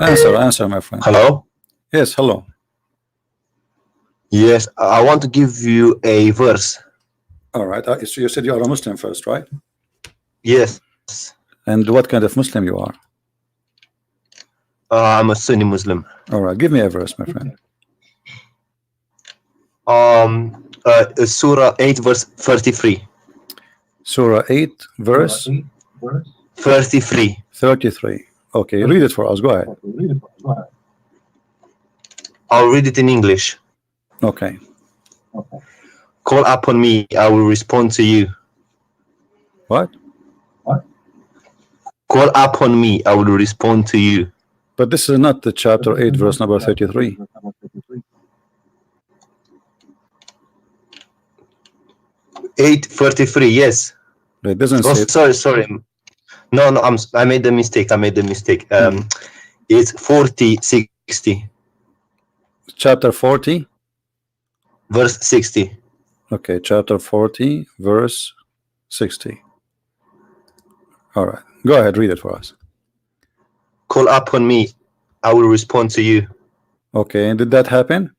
Answer, my friend. Hello? Yes, hello. Yes, I want to give you a verse. All right. So you said you are a Muslim first, right? Yes. And what kind of Muslim you are? I'm a Sunni Muslim. All right. Give me a verse, my friend. Surah 8, verse 33. Surah 8, verse 33. 33. Okay, read it for us. Go ahead. I'll read it in English. Okay. Call upon me, I will respond to you. What? Call upon me, I will respond to you. But this is not the chapter 8, verse number 33. Eight 33. Yes. It doesn't Oh, say. sorry. No. I made the mistake. It's 40 60. Chapter 40, verse 60. Okay, chapter 40, verse 60. All right. Go ahead, read it for us. Call upon me, I will respond to you. Okay, and did that happen?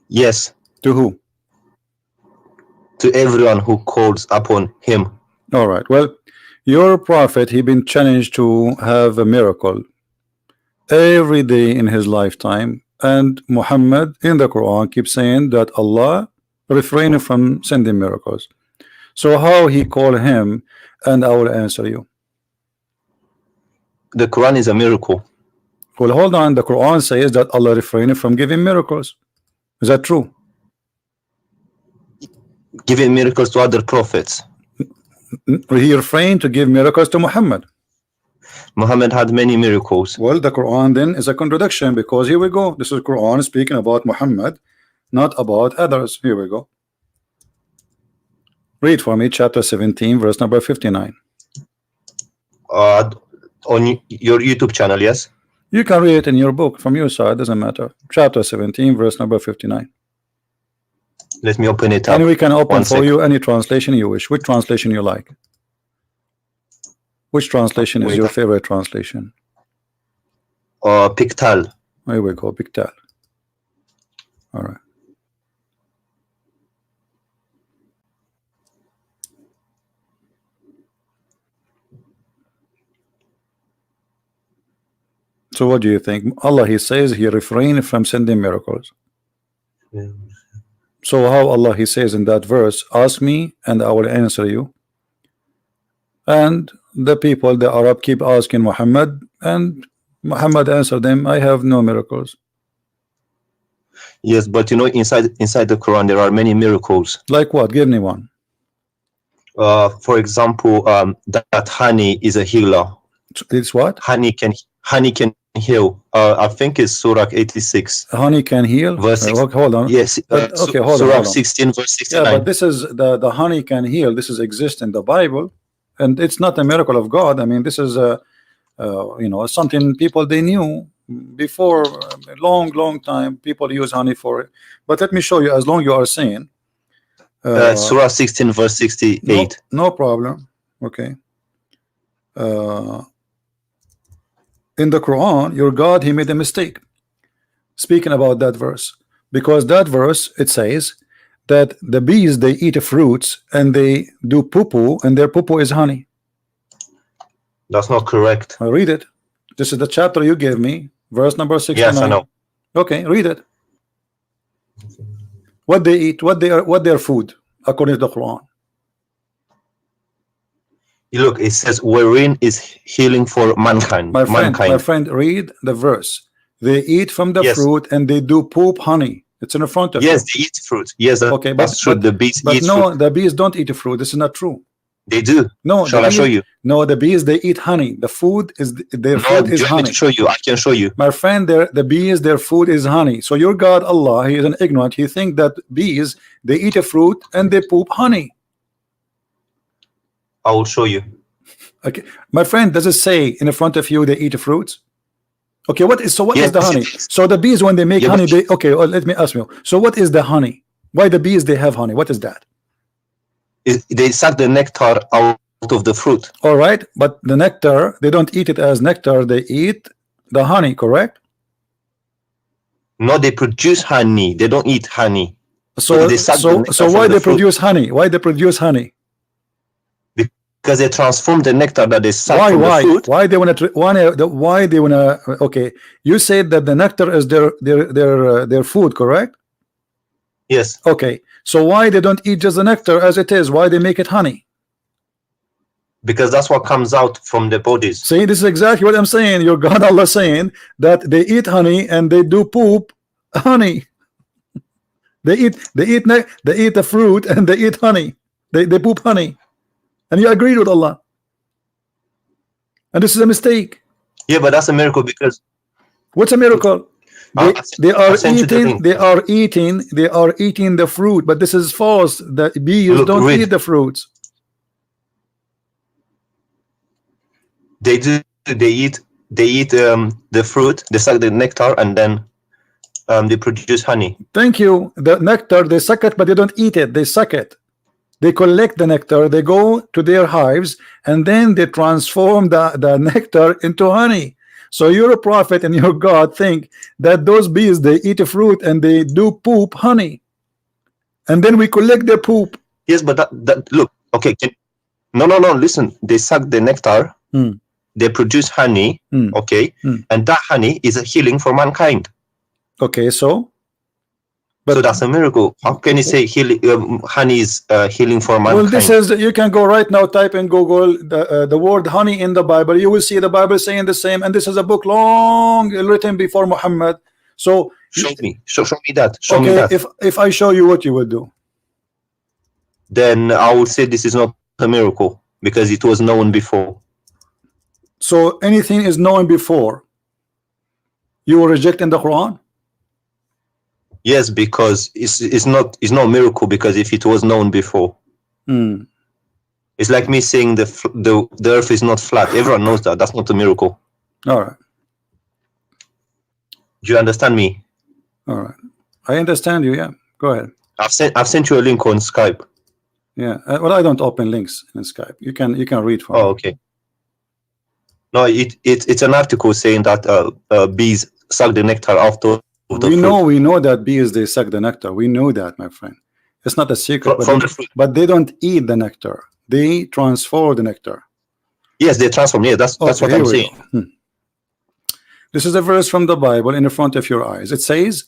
Yes. To who? To everyone who calls upon him. All right. Well, your prophet, he been challenged to have a miracle every day in his lifetime, and Muhammad in the Quran keeps saying that Allah refrained from sending miracles. So how he call him, and I will answer you. The Quran is a miracle. Well, hold on. The Quran says that Allah refrained from giving miracles. Is that true? Giving miracles to other prophets. He refrained to give miracles to Muhammad. Muhammad had many miracles. Well, the Quran then is a contradiction, because here we go. This is Quran speaking about Muhammad, not about others. Here we go. Read for me chapter 17, verse number 59. On your YouTube channel, yes? You can read it in your book from your side, doesn't matter. Chapter 17, verse number 59. Let me open it up. And we can open for you any translation you wish. Which translation you like? Which translation is your favorite translation? Pictal. Here we go, Pictal. All right. So what do you think? Allah, he says he refrained from sending miracles. Yeah. So how Allah, he says in that verse, ask me and I will answer you. And the people, the Arab, keep asking Muhammad, and Muhammad answered them, I have no miracles. Yes, but you know, inside the Quran there are many miracles. Like what? Give me one. For example, that honey is a healer. It's what? Honey can heal. I think it's Surah 86. Honey can heal. Verse hold on. Yes. Okay, hold Surah on. 16, verse 69. Yeah, but this is the honey can heal. This is exist in the Bible, and it's not a miracle of God. I mean, this is you know, something people they knew before a long time. People use honey for it. But let me show you. As long you are saying Surah 16, verse 68. No problem. Okay. In the Quran, your God, he made a mistake speaking about that verse, because that verse, it says that the bees, they eat fruits and they do poo-poo, and their poo-poo is honey. That's not correct. I read it. This is the chapter you gave me, verse number 69. Yes, I know. Okay, read it. What they eat, what their food according to the Quran. You look, it says wherein is healing for mankind. My friend, read the verse. They eat from the Yes. fruit and they do poop honey. It's in the front of Yes, you. they eat fruit. Yes, Okay, that's true. The bees but eat no, fruit. the bees don't eat fruit. This is not true. They do. No, Shall I show you? No, the bees, they eat honey. The food is their food is you want me honey. to show you? I can show you. My friend, the bees, their food is honey. So your God Allah, he is an ignorant. He think that bees, they eat a fruit and they poop honey. I will show you. Okay, my friend, does it say in the front of you they eat fruits? Okay, what is the honey? So the bees, when they make honey, they okay. Well, let me ask you. So what is the honey? Why the bees they have honey? What is that? They suck the nectar of the fruit. All right, but the nectar, they don't eat it as nectar, they eat the honey, correct? No, they produce honey. They don't eat honey. So they suck the nectar why from the they fruit. produce honey? Why they produce honey? Because they transform the nectar that they suck from the fruit. Why they want to why they want to? Okay, you said that the nectar is their food, correct? Yes, Okay, so why they don't eat just the nectar as it is? Why they make it honey? because that's what comes out from the bodies. See, this is exactly what I'm saying. Your God Allah saying that they eat honey and they do poop honey. They eat the fruit and they eat honey. They poop honey. And you agreed with Allah. And this is a mistake. Yeah, but that's a miracle because What's a miracle? They are sent you the eating link. they are eating the fruit, but this is false. The bees Look, don't read. eat the fruits. They do. They eat the fruit. They suck the nectar and then they produce honey. Thank you. The nectar, they suck it, but they don't eat it. They suck it. They collect the nectar, they go to their hives, and then they transform the nectar into honey. So your prophet and your God think that those bees, they eat a fruit and they do poop honey, and then we collect their poop. Yes, but that look, okay. No. Listen, they suck the nectar. They produce honey. Okay, and that honey is a healing for mankind. Okay, so that's a miracle. How can you say honey is healing for mankind? Well, this is, you can go right now, type in Google the word honey in the Bible. You will see the Bible saying the same, and this is a book long written before Muhammad. So show me that. Show me that. If I show you, what you will do? Then I will say this is not a miracle because it was known before. So anything is known before, you will reject in the Quran? Yes, because it's not a miracle because if it was known before. It's like me saying the earth is not flat. Everyone knows that. That's not a miracle. All right. Do you understand me? All right. I understand you. Yeah. Go ahead. I've sent you a link on Skype. Yeah. Well, I don't open links in Skype. You can read from. Oh, okay. No, it's an article saying that bees suck the nectar after. We know that bees, they suck the nectar. We know that, my friend. It's not a secret. But they don't eat the nectar. They transform the nectar. Yes, they transform. Yeah, that's what I'm saying. This is a verse from the Bible in the front of your eyes. It says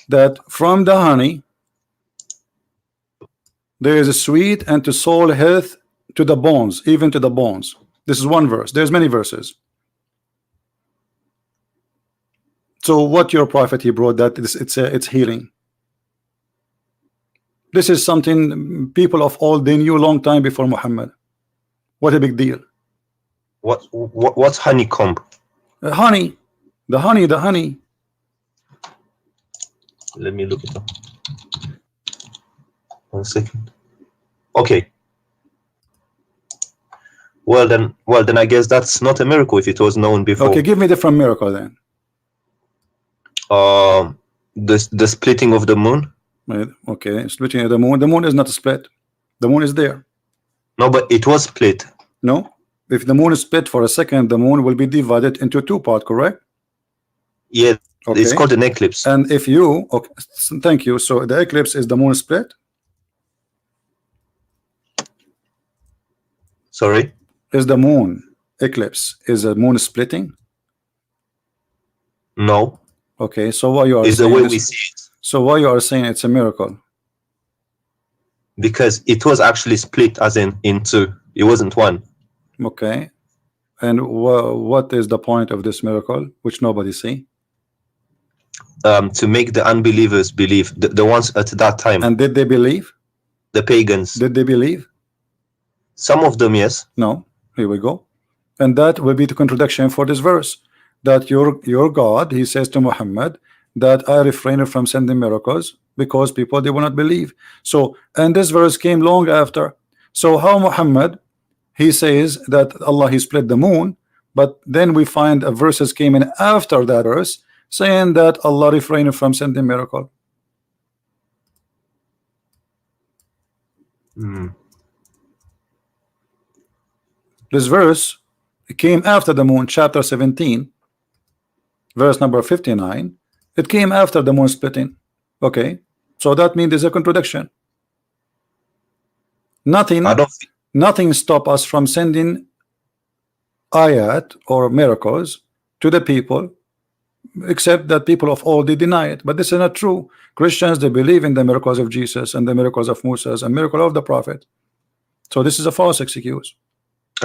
that from the honey there is a sweet and to soul health to the bones, even to the bones. This is one verse. There's many verses. So what your prophet he brought that it's healing. This is something people of old they knew a long time before Muhammad. What a big deal. What's honeycomb? Honey. The honey. Let me look it up. 1 second. Okay. Well then I guess that's not a miracle if it was known before. Okay, give me a different miracle then. The splitting of the moon. Okay, splitting of the moon. The moon is not split. The moon is there. No, but it was split. No, if the moon is split for a second, the moon will be divided into two parts, correct? Yeah, okay. It's called an eclipse. And if you, okay, thank you. So the eclipse is the moon split. Sorry? Is the moon eclipse, is the moon splitting? No. Okay, so why you are saying the way we see it. So why you are saying it's a miracle? Because it was actually split as in two. It wasn't one. Okay. And what is the point of this miracle, which nobody see? To make the unbelievers believe, the ones at that time. And did they believe? The pagans. Did they believe? Some of them, yes. No. Here we go. And that will be the contradiction for this verse. That your God, he says to Muhammad, that I refrain from sending miracles because people, they will not believe. So, and this verse came long after. So how Muhammad, he says that Allah, he split the moon, but then we find verses came in after that verse saying that Allah refrained from sending miracle. This verse came after the moon, chapter 17, verse number 59. It came after the moon splitting. Okay, so that means there's a contradiction. Nothing stop us from sending ayat or miracles to the people, except that people of old they deny it. But this is not true. Christians, they believe in the miracles of Jesus and the miracles of Moses and miracle of the prophet. So this is a false excuse.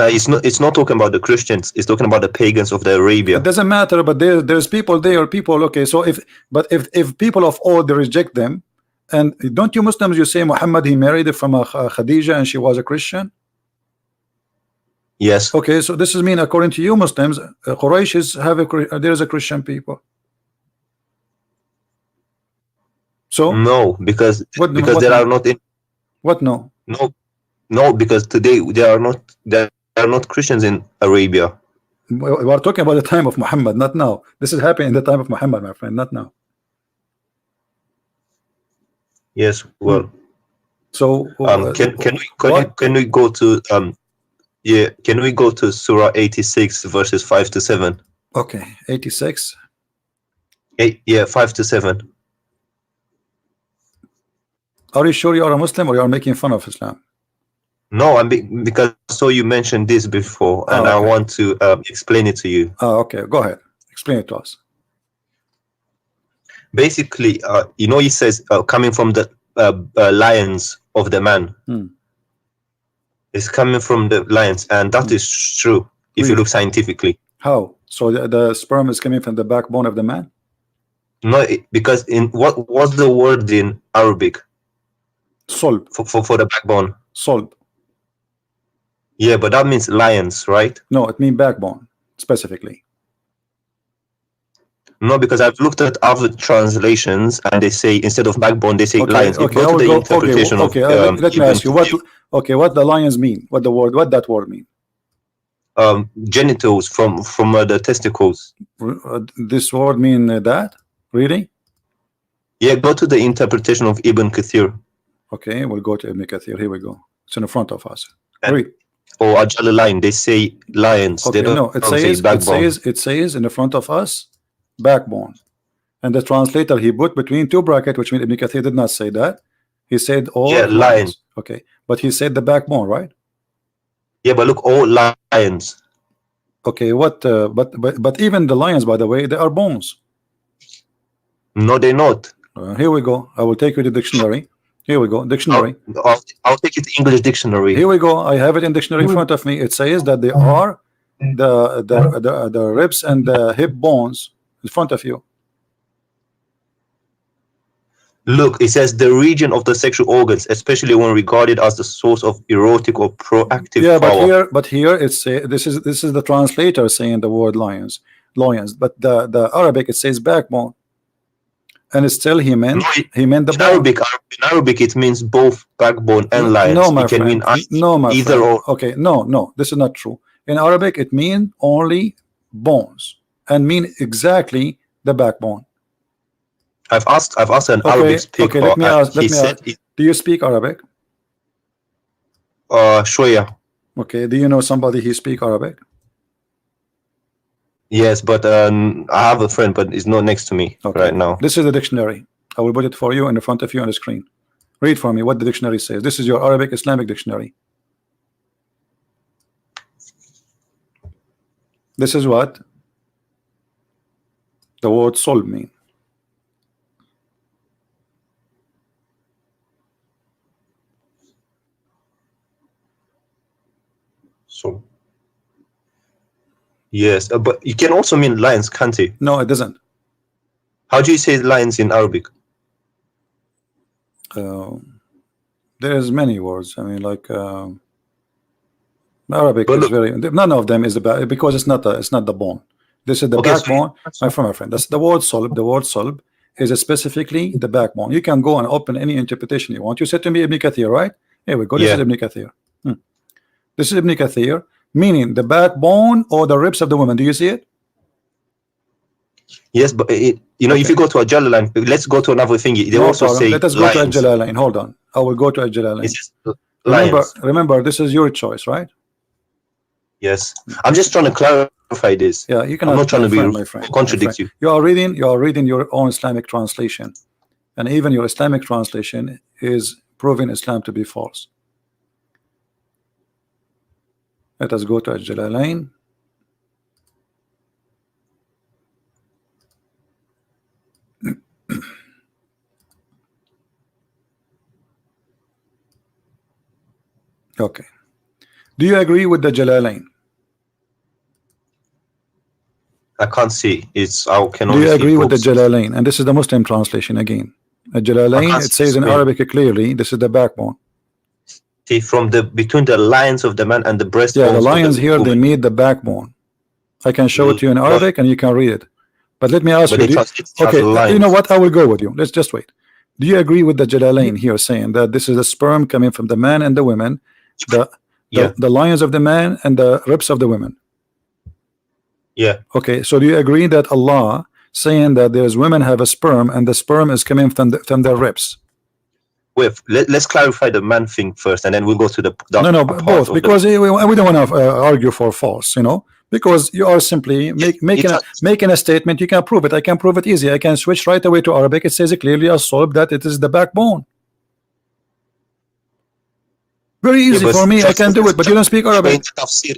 It's not talking about the Christians. It's talking about the pagans of the Arabia. It doesn't matter, but there's people there, people. Okay, so if people of old they reject them, and don't you Muslims, you say Muhammad he married from a Khadija and she was a Christian? Yes. Okay, so this is mean according to you Muslims, Quraysh there's a Christian people. So no, because there are not in what no because today there are not Christians in Arabia. We are talking about the time of Muhammad, not now. This is happening in the time of Muhammad, my friend, not now. Yes, well. So can we go to can we go to Surah 86 verses 5 to 7? Okay, 86. 5 to 7. Are you sure you are a Muslim or you are making fun of Islam? No, because I saw you mentioned this before, and okay. I want to explain it to you. Okay, go ahead. Explain it to us. Basically, he says coming from the lions of the man. It's coming from the lions, and that is true if you look scientifically. How? So the sperm is coming from the backbone of the man? No, because in what's the word in Arabic? Solb. For the backbone. Solb. Yeah, but that means lions, right? No, it means backbone specifically. No, because I've looked at other translations and they say instead of backbone they say lions. Okay, go to the interpretation of let me ask you what the lions mean. What that word mean? Genitals from the testicles. This word mean that? Really? Yeah, go to the interpretation of Ibn Kathir. Okay, we'll go to Ibn Kathir. Here we go. It's in front of us. Read. Or Ajal line, they say lions. Okay, they don't no, it says in the front of us backbone. And the translator he put between two brackets, which means Ibn Kathir did not say that. He said all lions. Okay, but he said the backbone, right? Yeah, but look, all lions. Okay, what? But even the lions, by the way, they are bones. No, they're not. Here we go. I will take you to the dictionary. Here we go. Dictionary. I'll take it to English dictionary. Here we go. I have it in dictionary in front of me. It says that they are the ribs and the hip bones in front of you. Look, it says the region of the sexual organs, especially when regarded as the source of erotic or proactive power. But here it's this is the translator saying the word lions. But the Arabic it says backbone. And still he meant the bone. In Arabic it means both backbone and lions. No, my it can friend. Mean either friend. or. Okay, no, this is not true. In Arabic it means only bones and mean exactly the backbone. I've asked an Arabic speaker. Okay, let me ask. Do you speak Arabic? Shoya. Okay, do you know somebody who speak Arabic? Yes, but I have a friend, but he's not next to me right now. This is the dictionary. I will put it for you in front of you on the screen. Read for me what the dictionary says. This is your Arabic Islamic dictionary. This is what the word solb mean. So yes, but it can also mean lions, can't it? No, it doesn't. How do you say lions in Arabic? There's many words. I mean, like Arabic is very. None of them is about because it's not the bone. This is the backbone. My friend, that's the word solb. The word solb is specifically the backbone. You can go and open any interpretation you want. You said to me Ibn Kathir, right? Here we go. This is Ibn Kathir. This is Ibn Kathir, meaning the backbone or the ribs of the woman. Do you see it? Yes, but if you go to a Jalalain, let's go to another thing. They also say let us go to a Jalalain. Hold on, I will go to a Jalalain. Remember, this is your choice, right? Yes, I'm just trying to clarify this. Yeah, you I'm cannot. not trying to be my friend, contradict you. You are reading your own Islamic translation, and even your Islamic translation is proving Islam to be false. Let us go to Al-Jalalain. Okay. Do you agree with the Jalalain? I can't see. I can Do only you see agree with the books. Jalalain? And this is the Muslim translation again. I Jalalain, can't it see says in screen. Arabic clearly, this is the backbone. See, from between the lines of the man and the breastbones. Yeah, the lions here, they meet the backbone. I can show it to you in Arabic and you can read it. But let me ask you, okay, you know what? I will go with you. Let's just wait. Do you agree with the Jalalain here saying that this is the sperm coming from the man and the women, the lions of the man and the ribs of the women? Yeah. Okay, so do you agree that Allah saying that there's women have a sperm and the sperm is coming from their ribs? Wait, let's clarify the man thing first, and then we'll go to the no, both, because we don't want to argue for false, you know, because you are simply making a statement. You can prove it. I can prove it easy. I can switch right away to Arabic. It says clearly as solved that it is the backbone. Very easy for me. I can do it, but you don't speak Arabic.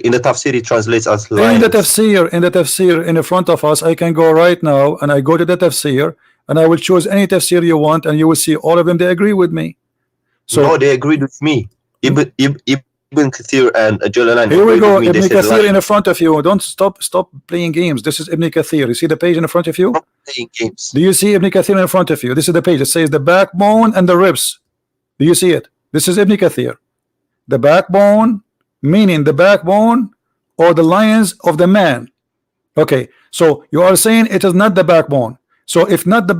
In the tafsir, it translates as lions. In the tafsir in front of us, I can go right now and I go to the tafsir and I will choose any tafsir you want, and you will see all of them. They agree with me. So no, they agreed with me. Ibn Kathir and Jalalain. Here we go. Ibn Kathir in front of you. Don't stop playing games. This is Ibn Kathir. You see the page in front of you? Playing games. Do you see Ibn Kathir in front of you? This is the page. It says the backbone and the ribs. Do you see it? This is Ibn Kathir. The backbone, meaning the backbone or the lions of the man. Okay, so you are saying it is not the backbone. So if not the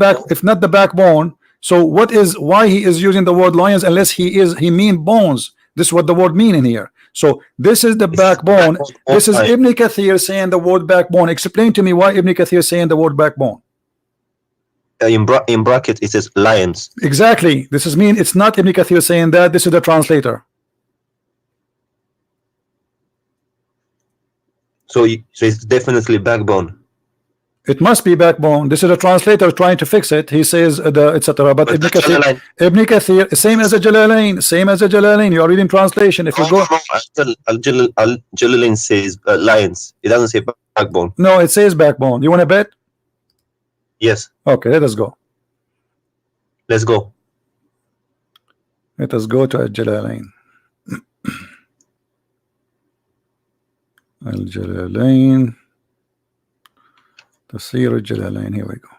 backbone, so why he is using the word lions unless he mean bones? This is what the word mean in here. So this is the backbone. This is Ibn Kathir saying the word backbone. Explain to me why Ibn Kathir saying the word backbone. In bracket it says lions. Exactly. This is mean it's not Ibn Kathir saying that. This is the translator. So it's definitely backbone. It must be backbone. This is a translator trying to fix it. He says etc. But Ibn Kathir, same as a Jalalain. You are reading translation. If you go, Jalalain says lions. It doesn't say backbone. No, it says backbone. You want to bet? Yes. Okay, let us go. Let's go. Let us go to Al-Jalalain. Al-Jalalain. Tafsir Al-Jalalain. Here we go.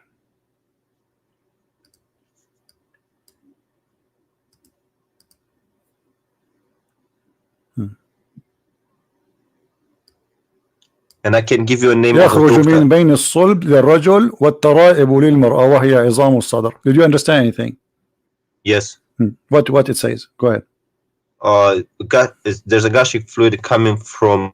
And I can give you a name. يخرج من بين الصلب للرجل والترائب للمرأة وهي عظام الصدر. Did you understand anything? Yes. What it says? Go ahead. There's a gastric fluid coming from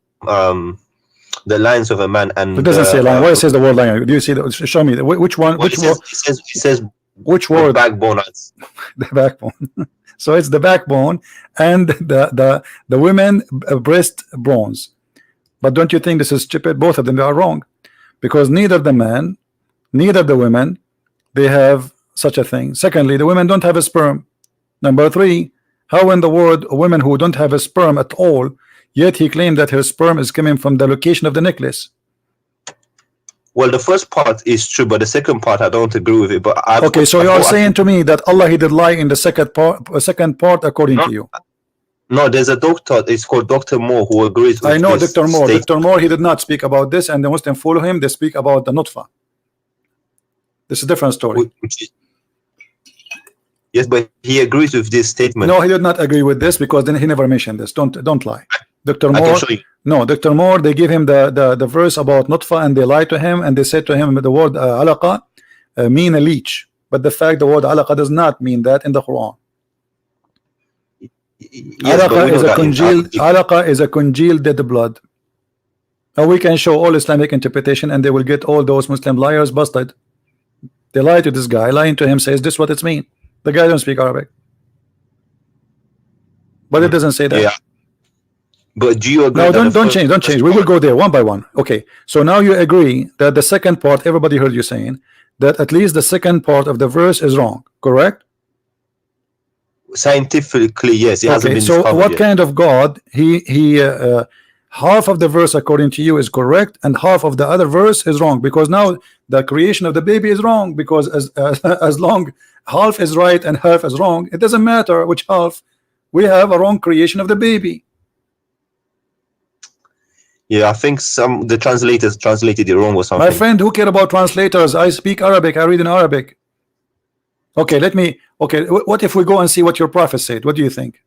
the lines of a man, and it doesn't say line. Why it says the word line? Do you see that? Show me which one. Which word? It says which word? Backbone. The backbone. So it's the backbone and the women breast bones. But don't you think this is stupid? Both of them are wrong, because neither the man, neither the women, they have such a thing. Secondly, the women don't have a sperm. Number three, how in the world women who don't have a sperm at all, yet he claimed that her sperm is coming from the location of the necklace? Well, the first part is true, but the second part I don't agree with it. But okay, so you are saying to me that Allah he did lie in the second part according to you? No, there's a doctor. It's called Dr. Moore who agrees with I know this Dr. Moore. statement. Dr. Moore, he did not speak about this, and the Muslim follow him. They speak about the nutfa. This is a different story. Yes, but he agrees with this statement. No, he did not agree with this, because then he never mentioned this. Don't lie. Dr. Moore. I can show you. No, Dr. Moore, they give him the verse about nutfa, and they lied to him, and they said to him the word alaqa mean a leech, but the fact the word alaqa does not mean that in the Quran. Yes, alaqa is a congealed dead blood. And we can show all Islamic interpretation, and they will get all those Muslim liars busted. They lie to this guy, lying to him, says this what it's mean. The guy don't speak Arabic, but it doesn't say that. Yeah. But do you agree No, that the don't first change. We will go there one by one. Okay. So now you agree that the second part, everybody heard you saying that at least the second part of the verse is wrong, correct? scientifically, yes, it hasn't Okay. been So discovered what yet. kind of God half of the verse according to you is correct and half of the other verse is wrong, because now the creation of the baby is wrong, because as long half is right and half is wrong, it doesn't matter which half, we have a wrong creation of the baby. Yeah, I think the translators translated it wrong or something. My friend, who care about translators? I speak Arabic, I read in Arabic. Okay, what if we go and see what your prophet said? What do you think?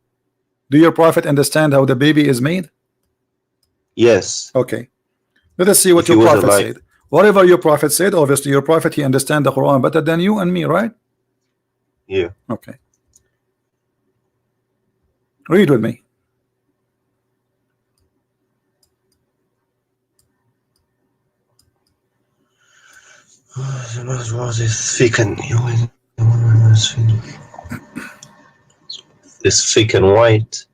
Do your prophet understand how the baby is made? Yes. Okay, let us see what If he your was prophet alive. said. Whatever your prophet said, obviously your prophet, he understand the Quran better than you and me, right? Yeah. Okay, read with me. It's thick and it's thick and white.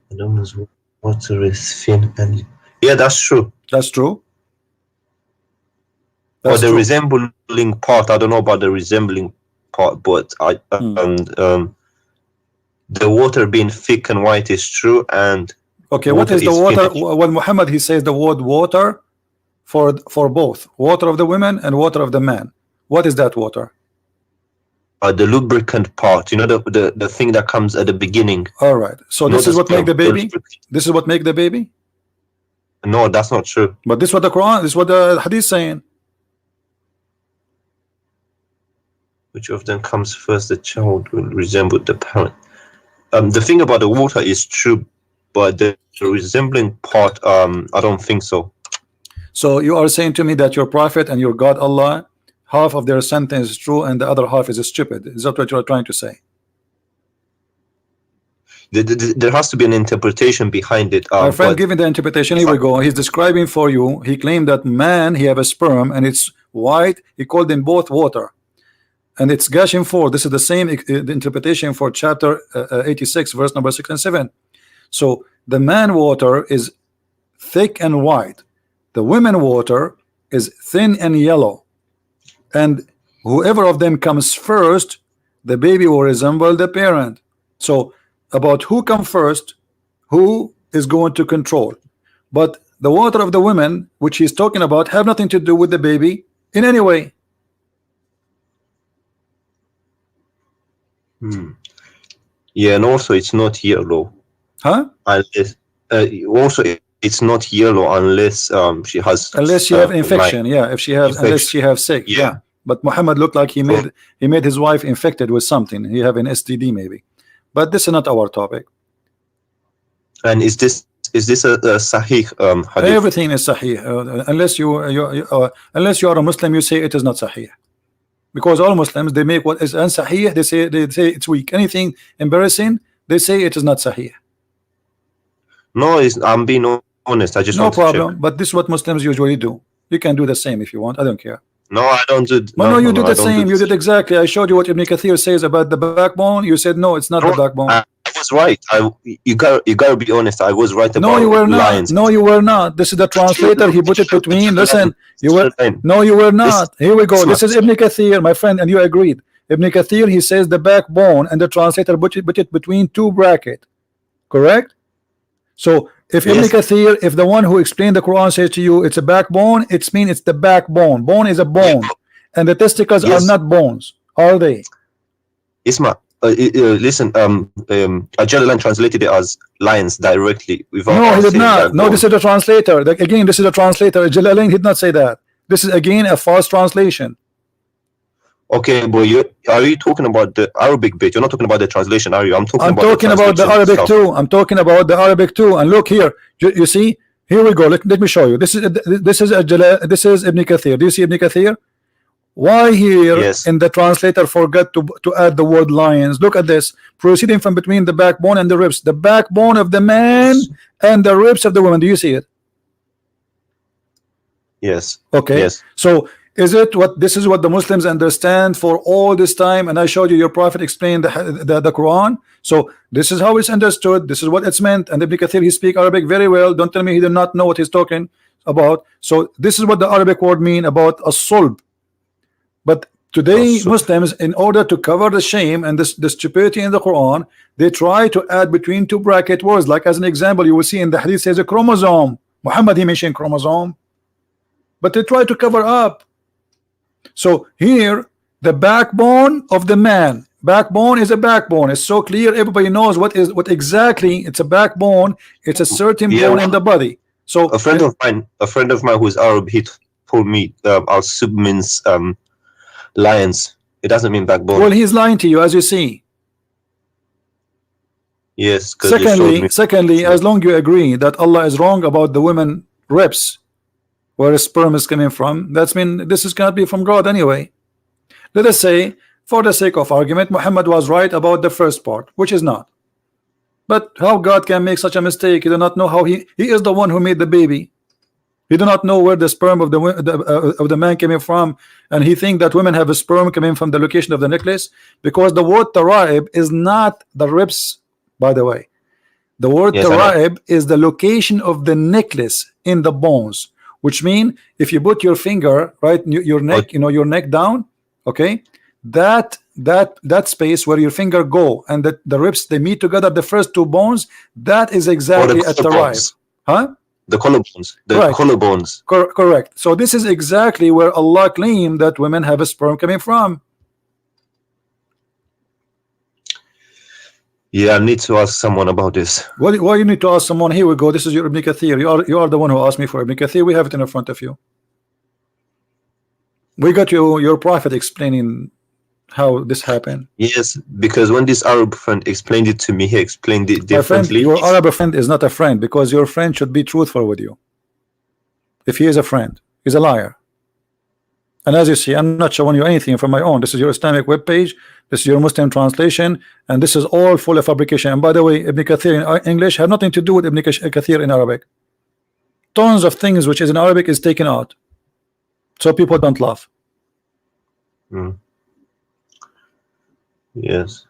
The water is thin and yeah, that's true. That's true. Or That's the true. resembling part, I don't know about the resembling part, but the water being thick and white is true, and Okay, what is the is water? finished. When Muhammad he says the word water for both water of the women and water of the man. What is that water? The lubricant part, you know, the thing that comes at the beginning. All right. So this is what make the baby. This is what make the baby. No, that's not true. But this is what the Quran, this is what the Hadith saying. Which of them comes first? The child will resemble the parent. The thing about the water is true, but the resembling part, I don't think so. So you are saying to me that your prophet and your God Allah, half of their sentence is true and the other half is stupid. Is that what you are trying to say? There has to be an interpretation behind it. My friend, giving the interpretation, here we go. He's describing for you. He claimed that man, he have a sperm and it's white. He called them both water, and it's gushing forth. This is the same the interpretation for chapter 86, verse number 6 and 7. So the man water is thick and white. The women water is thin and yellow. And whoever of them comes first, the baby will resemble the parent. So about who come first, who is going to control. But the water of the women, which he's talking about, have nothing to do with the baby in any way. Yeah, and also it's not yellow. Huh? Unless, also it's not yellow unless she has have infection. Yeah, if she has infection. unless she have sick. Yeah. But Muhammad looked like he made his wife infected with something. He have an STD maybe. But this is not our topic. And is this a sahih hadith? Everything is sahih. Unless you are a Muslim, you say it is not sahih. Because all Muslims, they make what is unsahih, they say it's weak. Anything embarrassing, they say it is not sahih. No, I'm being honest. I just no want problem. to check. But this is what Muslims usually do. You can do the same if you want. I don't care. No, I don't do. No, you did the same. You did exactly. I showed you what Ibn Kathir says about the backbone. You said no, it's not the backbone. I was right. You gotta be honest. I was right about no, you were lions. not. No, you were not. This is the translator. He put it between. Listen, you were. No, you were not. Here we go. This is Ibn Kathir, my friend, and you agreed. Ibn Kathir, he says the backbone, and the translator put it between two brackets. Correct. So if Ibn Kathir, if the one who explained the Quran says to you it's a backbone, it's mean it's the backbone. Bone is a bone, and the testicles are not bones, are they? Isma, listen. Ajalalan translated it as lions directly. No, he did not. No, this is the translator. Again, this is the translator. Jalalain did not say that. This is again a false translation. Okay, but are you talking about the Arabic bit? You're not talking about the translation, are you? I'm talking about the Arabic stuff. Too. I'm talking about the Arabic too. And look here, you see, here we go. Let me show you. This is Ibn Kathir. Do you see Ibn Kathir? Why here in the translator forgot to add the word lions? Look at this. Proceeding from between the backbone and the ribs. The backbone of the man and the ribs of the woman. Do you see it? Yes. Okay. Yes. So Is it what this is what the Muslims understand for all this time? And I showed you your prophet explained the Quran. So this is how it's understood. This is what it's meant. And Ibn Kathir, he speak Arabic very well. Don't tell me he did not know what he's talking about. So this is what the Arabic word mean about a sulb. But today Muslims, in order to cover the shame and the stupidity in the Quran, they try to add between two bracket words. Like as an example, you will see in the hadith says a chromosome. Muhammad, he mentioned chromosome, but they try to cover up. So here, the backbone of the man. Backbone is a backbone. It's so clear. Everybody knows what exactly. It's a backbone. It's a certain bone in the body. So a friend of mine who's Arab, he told me al-sub means lions. It doesn't mean backbone. Well, he's lying to you, as you see. Yes. Secondly, as long you agree that Allah is wrong about the women ribs, where sperm is coming from, that's mean this is cannot be from God anyway. Let us say, for the sake of argument, Muhammad was right about the first part, which is not. But how God can make such a mistake? He do not know how he is the one who made the baby. He do not know where the sperm of the man came from, and he think that women have a sperm coming from the location of the necklace, because the word taraib is not the ribs, by the way. The word taraib is the location of the necklace in the bones. Which mean if you put your finger right your neck, your neck down, okay, that space where your finger go and the ribs they meet together, the first two bones, that is exactly at the right, huh? The collarbones, collarbones. Correct. So this is exactly where Allah claimed that women have a sperm coming from. Yeah, I need to ask someone about this. Why you need to ask someone? Here we go. This is your Ibn Kathir. You are the one who asked me for Ibn Kathir. We have it in front of you. We got your prophet explaining how this happened. Yes, because when this Arab friend explained it to me, he explained it differently. My friend, your Arab friend is not a friend, because your friend should be truthful with you. If he is a friend, he's a liar. And as you see, I'm not showing you anything from my own. This is your Islamic web page. This is your Muslim translation, and this is all full of fabrication. And by the way, Ibn Kathir in English had nothing to do with Ibn Kathir in Arabic. Tons of things which is in Arabic is taken out, so people don't laugh. Yes.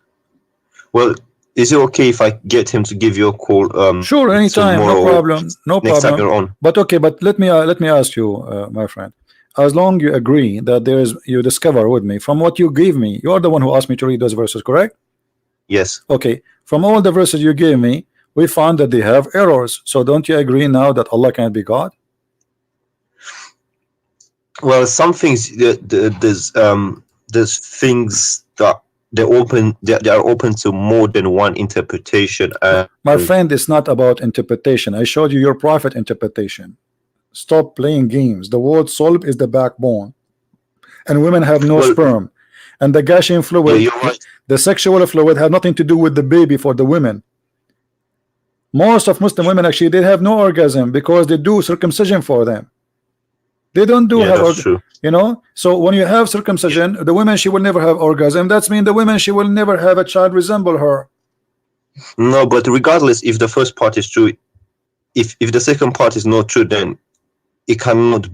Well, is it okay if I get him to give you a call? Sure, anytime, no problem, no next problem. Time you're on. But okay, but let me ask you, my friend. As long you agree that there is, you discover with me from what you gave me, you are the one who asked me to read those verses, correct? Yes. Okay, from all the verses you gave me, we found that they have errors. So don't you agree now that Allah can't be God? Well, some things there's things that they are open to more than one interpretation. My friend, it's not about interpretation. I showed you your prophet interpretation. Stop playing games. The word sulb is the backbone, and women have no sperm, and the gushing fluid, the sexual fluid, have nothing to do with the baby for the women. Most of Muslim women actually they have no orgasm because they do circumcision for them. They don't do so when you have circumcision, the women she will never have orgasm. That's mean the women she will never have a child resemble her. No, but regardless, if the first part is true, if the second part is not true, then it cannot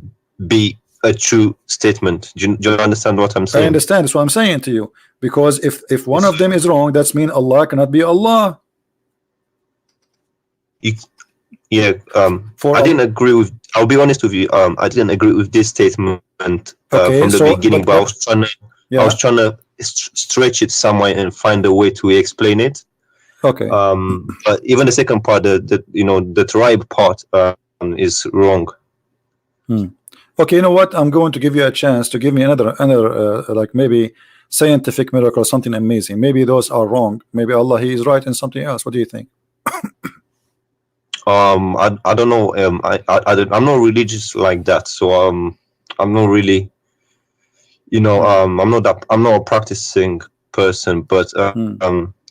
be a true statement. Do you understand what I'm saying? I understand. That's what I'm saying to you. Because if one of them is wrong, that's mean Allah cannot be Allah. I didn't agree with. I'll be honest with you. I didn't agree with this statement from the beginning, but I was trying to stretch it somewhere and find a way to explain it. Okay. But even the second part, the tribe part, is wrong. Okay, you know what? I'm going to give you a chance to give me another like maybe scientific miracle, something amazing. Maybe those are wrong. Maybe Allah he is right in something else. What do you think? I don't know. I'm not religious like that, so I'm not really, I'm not a practicing person, but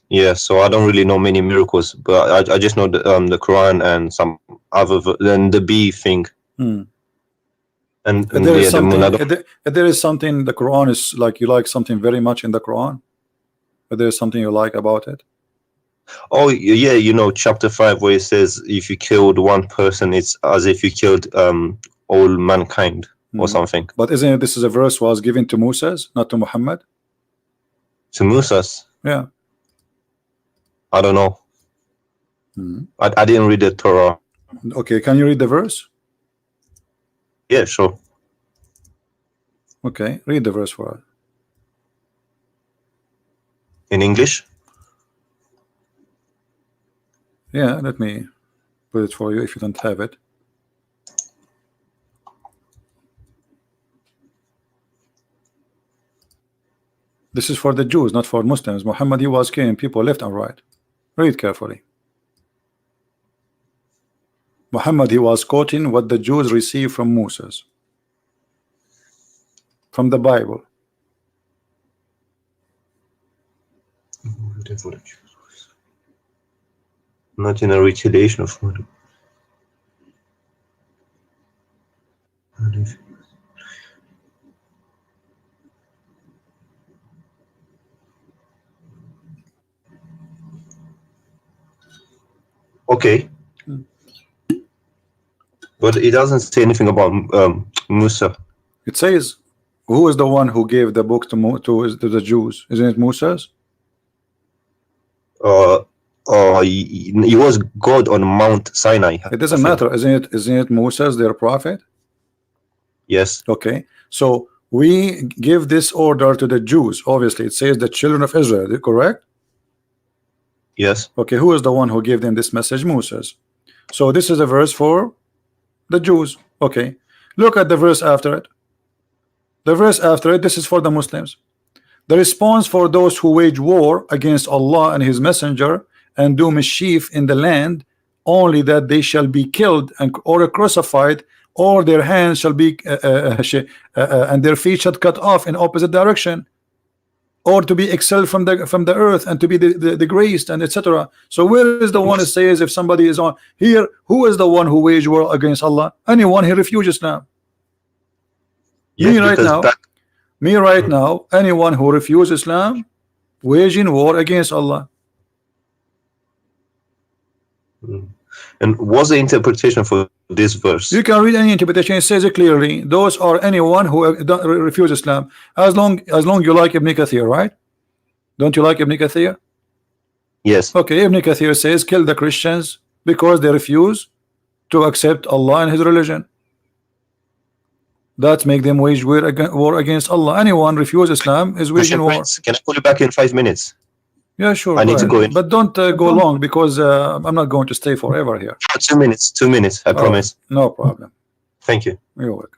yeah, so I don't really know many miracles, but I just know the Quran and some other than the bee thing. And there is something the Quran is like, you like something very much in the Quran, but there's something you like about it. Oh yeah, chapter 5 where it says if you killed one person, it's as if you killed all mankind. or something. But isn't it, this is a verse was given to Moses, not to Muhammad? To Moses? Yeah. I don't know. I didn't read the Torah. Okay, can you read the verse? Yeah, sure. Okay, read the verse for us. In English? Yeah, let me put it for you if you don't have it. This is for the Jews, not for Muslims. Muhammad, he was killing people left and right. Read carefully. Muhammad, he was quoting what the Jews received from Moses, from the Bible. Not in a retaliation of murder. Okay. But it doesn't say anything about Musa. It says, who is the one who gave the book to the Jews? Isn't it Moses? He was God on Mount Sinai. It doesn't matter, isn't it Moses, their prophet? Yes. Okay, so we give this order to the Jews. Obviously, it says the children of Israel, correct? Yes. Okay, who is the one who gave them this message? Moses. So this is a verse for the Jews. Okay, look at the verse after it. The verse after it, this is for the Muslims. The response for those who wage war against Allah and His Messenger and do mischief in the land, only that they shall be killed or crucified, or their hands shall be and their feet shall cut off in opposite direction, or to be expelled from the earth and to be degraded, and etc. So where is the one that says if somebody is on here, who is the one who wage war against Allah? Anyone who refuses Islam. Yes, me right now, anyone who refuses Islam, waging war against Allah. And what's the interpretation for this verse? You can read any interpretation. It says it clearly. Those are anyone who don't refuse Islam. As long you like Ibn Kathir, right? Don't you like Ibn Kathir? Yes. Okay, Ibn Kathir says kill the Christians because they refuse to accept Allah and His religion. That make them wage war against Allah. Anyone refuse Islam is waging war. Can I call you back in 5 minutes? Yeah, sure. I need to go in. But don't go long, because I'm not going to stay forever here. 2 minutes. 2 minutes. I promise. No problem. Thank you. You're welcome.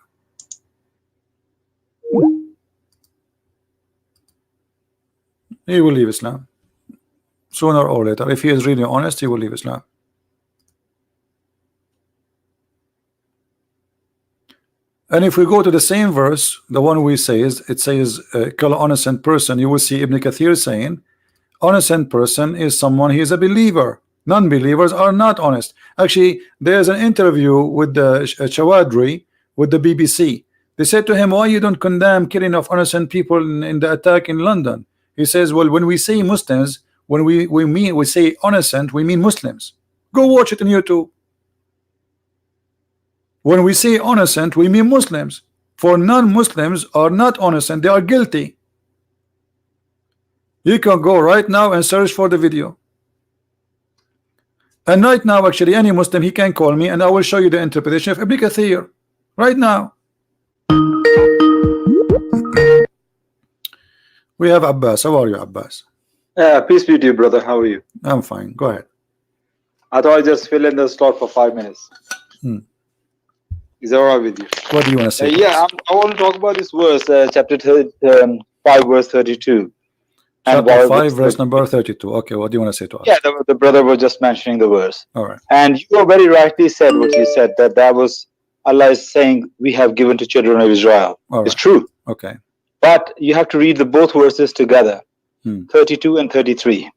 He will leave Islam sooner or later. If he is really honest, he will leave Islam. And if we go to the same verse, the one we say is, it says kill an innocent person, you will see Ibn Kathir saying innocent person is someone, he is a believer. Non-believers are not honest. Actually, there's an interview with the Chawadri with the BBC. They said to him, why you don't condemn killing of innocent people in the attack in London? He says, well, when we say Muslims, when we say innocent, we mean Muslims. Go watch it on YouTube. When we say innocent, we mean Muslims. For non-Muslims are not innocent, they are guilty. You can go right now and search for the video. And right now, actually, any Muslim, he can call me and I will show you the interpretation of Ibn Kathir. Right now. We have Abbas. How are you, Abbas? Peace be to you, brother. How are you? I'm fine. Go ahead. I thought I'd just fill in the slot for 5 minutes. Is that all right with you? What do you want to say? I want to talk about this verse, chapter 5, verse 32. Chapter 5, verse number 32. Okay, what do you want to say to us? Yeah, the brother was just mentioning the verse. All right. And you very rightly said what you said, that was Allah is saying, we have given to children of Israel. All right. It's true. Okay. But you have to read both verses together, 32 and 33.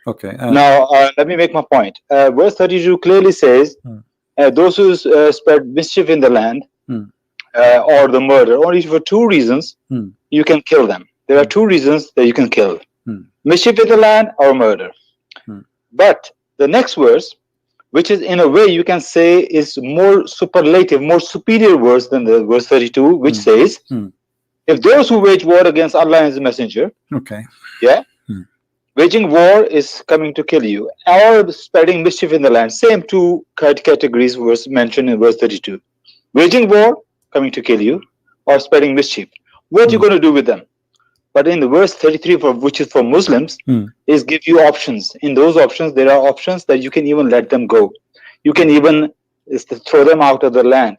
Okay. Now, let me make my point. Verse 32 clearly says, those who spread mischief in the land or the murder, only for 2 reasons you can kill them. There are 2 reasons that you can kill. Mischief in the land or murder. But the next verse which is in a way you can say is more superlative, more superior verse than the verse 32, which says, if those who wage war against Allah and His Messenger, yeah, waging war is coming to kill you, or spreading mischief in the land. Same two categories was mentioned in verse 32. Waging war, coming to kill you, or spreading mischief. What you going to do with them? But in the verse 33, which is for Muslims, is give you options. In those options, there are options that you can even let them go. You can even throw them out of the land.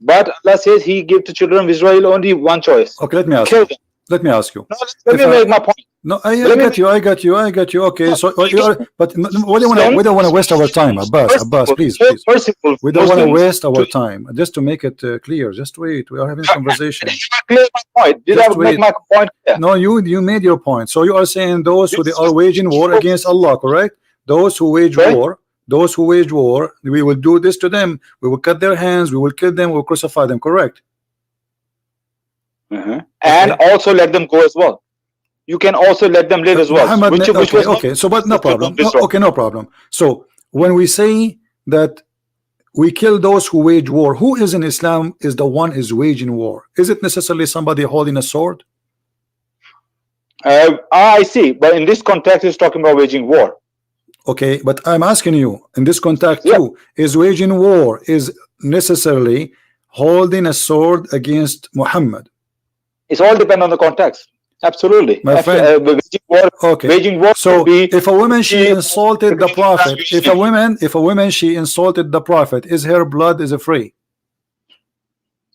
But Allah says He gave to children of Israel only one choice. Okay, let me ask Kill you. them. Let me ask you. No, let me make my point. No, I got you. Okay, so but we don't want to waste our time, Abbas, please. We don't want to waste our time. Just to make it clear, just wait. We are having a conversation. Clear my point. Did I make my point? Yeah. No, you made your point. So you are saying those who they are waging war against Allah, correct? Those who wage war, we will do this to them. We will cut their hands. We will kill them. We will crucify them. Correct? And also let them go as well. You can also let them live as well. Okay. So, but no problem. No problem. So, when we say that we kill those who wage war, who is in Islam is the one is waging war? Is it necessarily somebody holding a sword? I see, but in this context, it's talking about waging war. Okay, but I'm asking you in this context too, is waging war is necessarily holding a sword against Muhammad? It's all depend on the context. Absolutely, my friend. Waging war. So if a woman she insulted the Prophet, if a woman she insulted the Prophet, is her blood is free?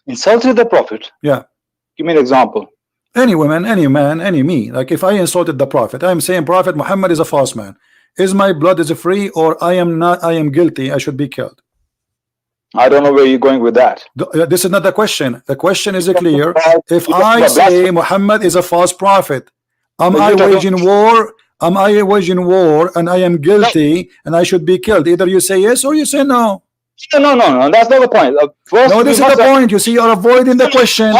Insulted the Prophet? Yeah. Give me an example. Any woman, any man, any me. Like if I insulted the Prophet, I'm saying Prophet Muhammad is a false man. Is my blood is free or I am not? I am guilty. I should be killed. I don't know where you're going with that. This is not the question. The question is clear. If I say Muhammad is a false prophet, am I waging war? Am I waging war and I am guilty and I should be killed? Either you say yes or you say no. No. That's not the point. No, this is the point. You see, you're avoiding the question.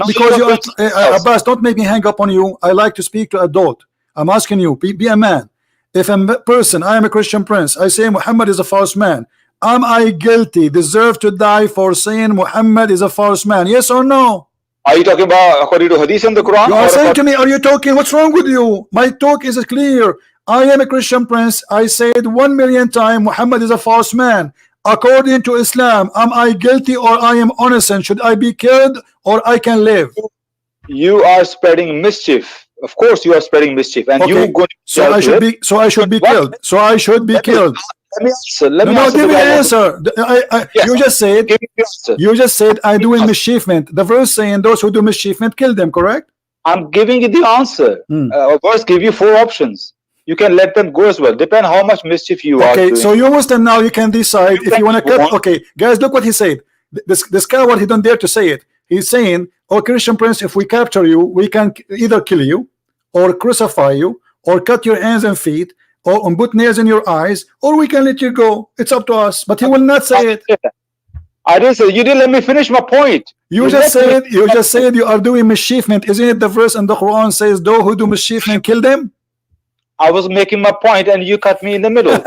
Because you are Abbas, don't make me hang up on you. I like to speak to adult. I'm asking you, be a man. If a person, I am a Christian prince, I say Muhammad is a false man. Am I guilty, deserve to die for saying Muhammad is a false man? Yes or no? Are you talking about according to Hadith in the Quran? You are saying to me, are you talking? What's wrong with you? My talk is clear. I am a Christian prince. I said 1,000,000 times Muhammad is a false man. According to Islam, am I guilty or I am innocent? Should I be killed or I can live? You are spreading mischief. Of course, you are spreading mischief, and you go. So I should be. So I should be killed. So I should be killed. Let me answer. Give me an answer. You just said. You just said I do mischievement. The verse saying those who do mischievement kill them. Correct? I'm giving you the answer. Verse give you 4 options. You can let them go as well. Depend how much mischief you are doing. So you Muslim now. You can decide if you want to cut. Okay, guys, look what he said. This coward, he don't dare to say it. He's saying, "Oh, Christian prince, if we capture you, we can either kill you, or crucify you, or cut your hands and feet, or put nails in your eyes, or we can let you go. It's up to us." But he will not say it. I didn't say. You didn't let me finish my point. You just said you are doing mischievement. Isn't it the verse in the Quran says, "Those who do mischievement kill them"? I was making my point and you cut me in the middle.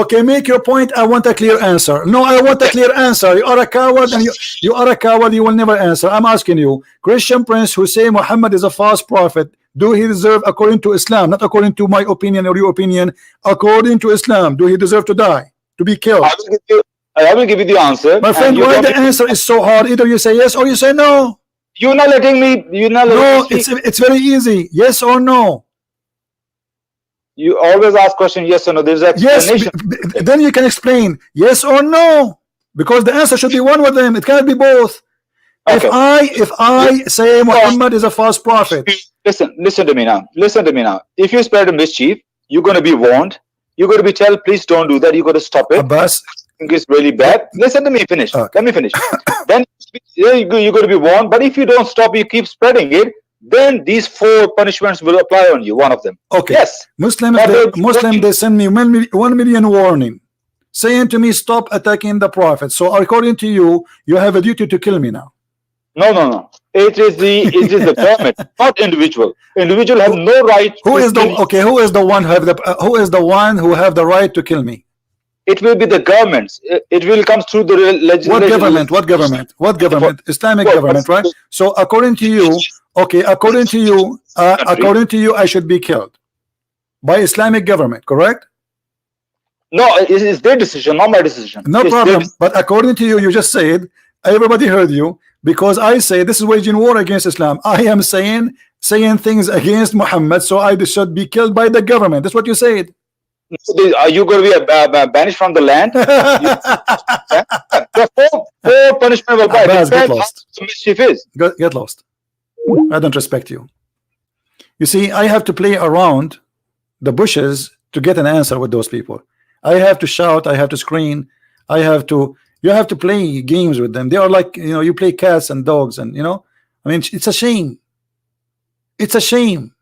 Okay, make your point. I want a clear answer. No, I want a clear answer. You are a coward and you are a coward. You will never answer. I'm asking you, Christian prince who say Muhammad is a false prophet, do he deserve, according to Islam, not according to my opinion or your opinion, according to Islam, do he deserve to die, to be killed? I will give you the answer. My friend, why the answer is so hard? Either you say yes or you say no. You're not letting me. No, it's very easy. Yes or no. You always ask question yes or no. There's an explanation. Yes, then you can explain yes or no, because the answer should be one of them. It can't be both. Okay. If I say Muhammad is a false prophet, listen to me now. Listen to me now. If you spread a mischief, you're going to be warned. You're going to be told, please don't do that. You got to stop it. Abbas, I think it's really bad. Listen to me. Finish. Let me finish. Then you're going to be warned. But if you don't stop, you keep spreading it. Then these 4 punishments will apply on you. One of them. Okay. Yes. Muslims they send me 1 million warning, saying to me, stop attacking the Prophet. So according to you, you have a duty to kill me now. No. It is the government, not individual. Individual have no right. Who is the one who have the right to kill me? it will be the governments. It will come through the legislation. What government? What government? What government? Islamic government, right? So according to you, okay, according to you, I should be killed by Islamic government, correct? No, it's their decision, not my decision. No problem. But according to you, you just said, everybody heard you, because I say this is waging war against Islam. I am saying things against Muhammad, so I should be killed by the government. That's what you said. Are you going to be banished from the land? Four punishment will come. Get lost. Mischief is. Get lost. I don't respect you. You see, I have to play around the bushes to get an answer with those people. I have to shout, I have to scream, you have to play games with them. They are like, you know, you play cats and dogs, and you know, I mean, it's a shame. It's a shame.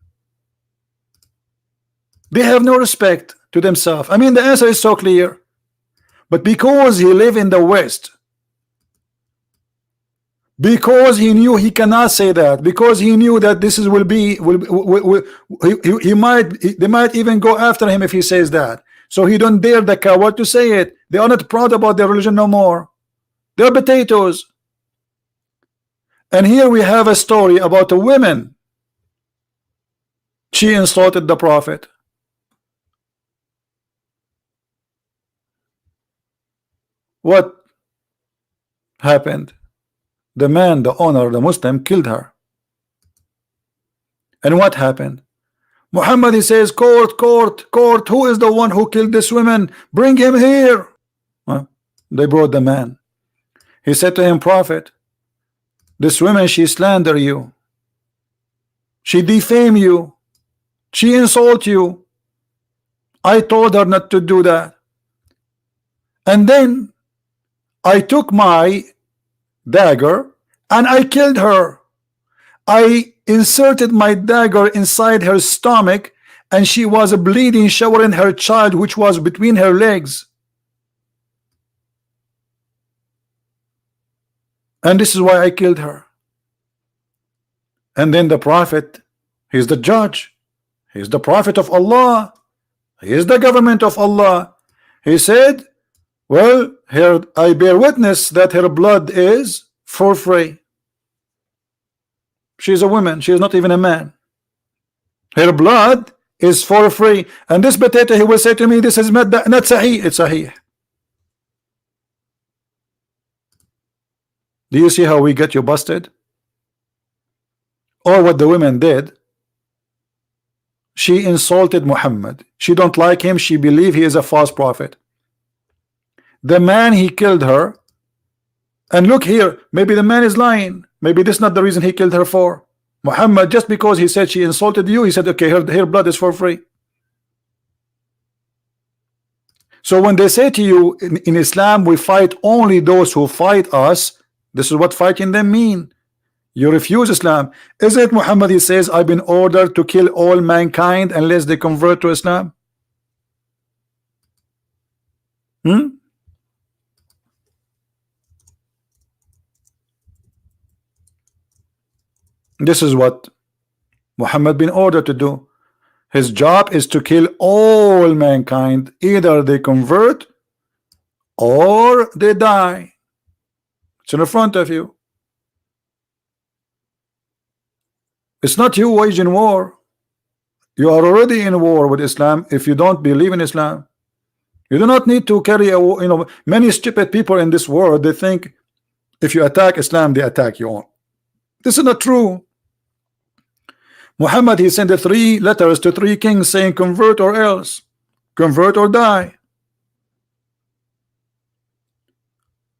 They have no respect to themselves. I mean, the answer is so clear, but because he live in the West, because he knew he cannot say that, because he knew that this is they might even go after him if he says that. So he don't dare the coward to say it. They are not proud about their religion no more. They're potatoes. And here we have a story about a woman. She insulted the Prophet. What happened? The man, the owner, the Muslim, killed her. And what happened? Muhammad, he says, court, court, court, who is the one who killed this woman? Bring him here. They brought the man. He said to him, Prophet, this woman, she slander you. She defame you. She insult you. I told her not to do that. And then I took my dagger and I killed her. I inserted my dagger inside her stomach, and she was bleeding, showering her child, which was between her legs. And this is why I killed her. And then the Prophet, he's the judge, he's the Prophet of Allah, he is the government of Allah. He said, well, here I bear witness that her blood is for free. She's a woman, she is not even a man. Her blood is for free. And this potato, he will say to me, this is not sahih. It's sahih. Do you see how we get you busted? Or what the women did? She insulted Muhammad. She don't like him. She believe he is a false prophet. The man, he killed her. And look here, maybe the man is lying. Maybe this is not the reason he killed her for. Muhammad, just because he said she insulted you, he said, okay, her blood is for free. So when they say to you, in Islam, we fight only those who fight us, this is what fighting them mean. You refuse Islam. Isn't it Muhammad, he says, I've been ordered to kill all mankind unless they convert to Islam? This is what Muhammad been ordered to do. His job is to kill all mankind. Either they convert or they die. It's in front of you. It's not you waging war. You are already in war with Islam if you don't believe in Islam. You do not need to carry a war. You know, many stupid people in this world, they think if you attack Islam, they attack you all. This is not true. Muhammad, he sent 3 letters to 3 kings saying convert or else, convert or die.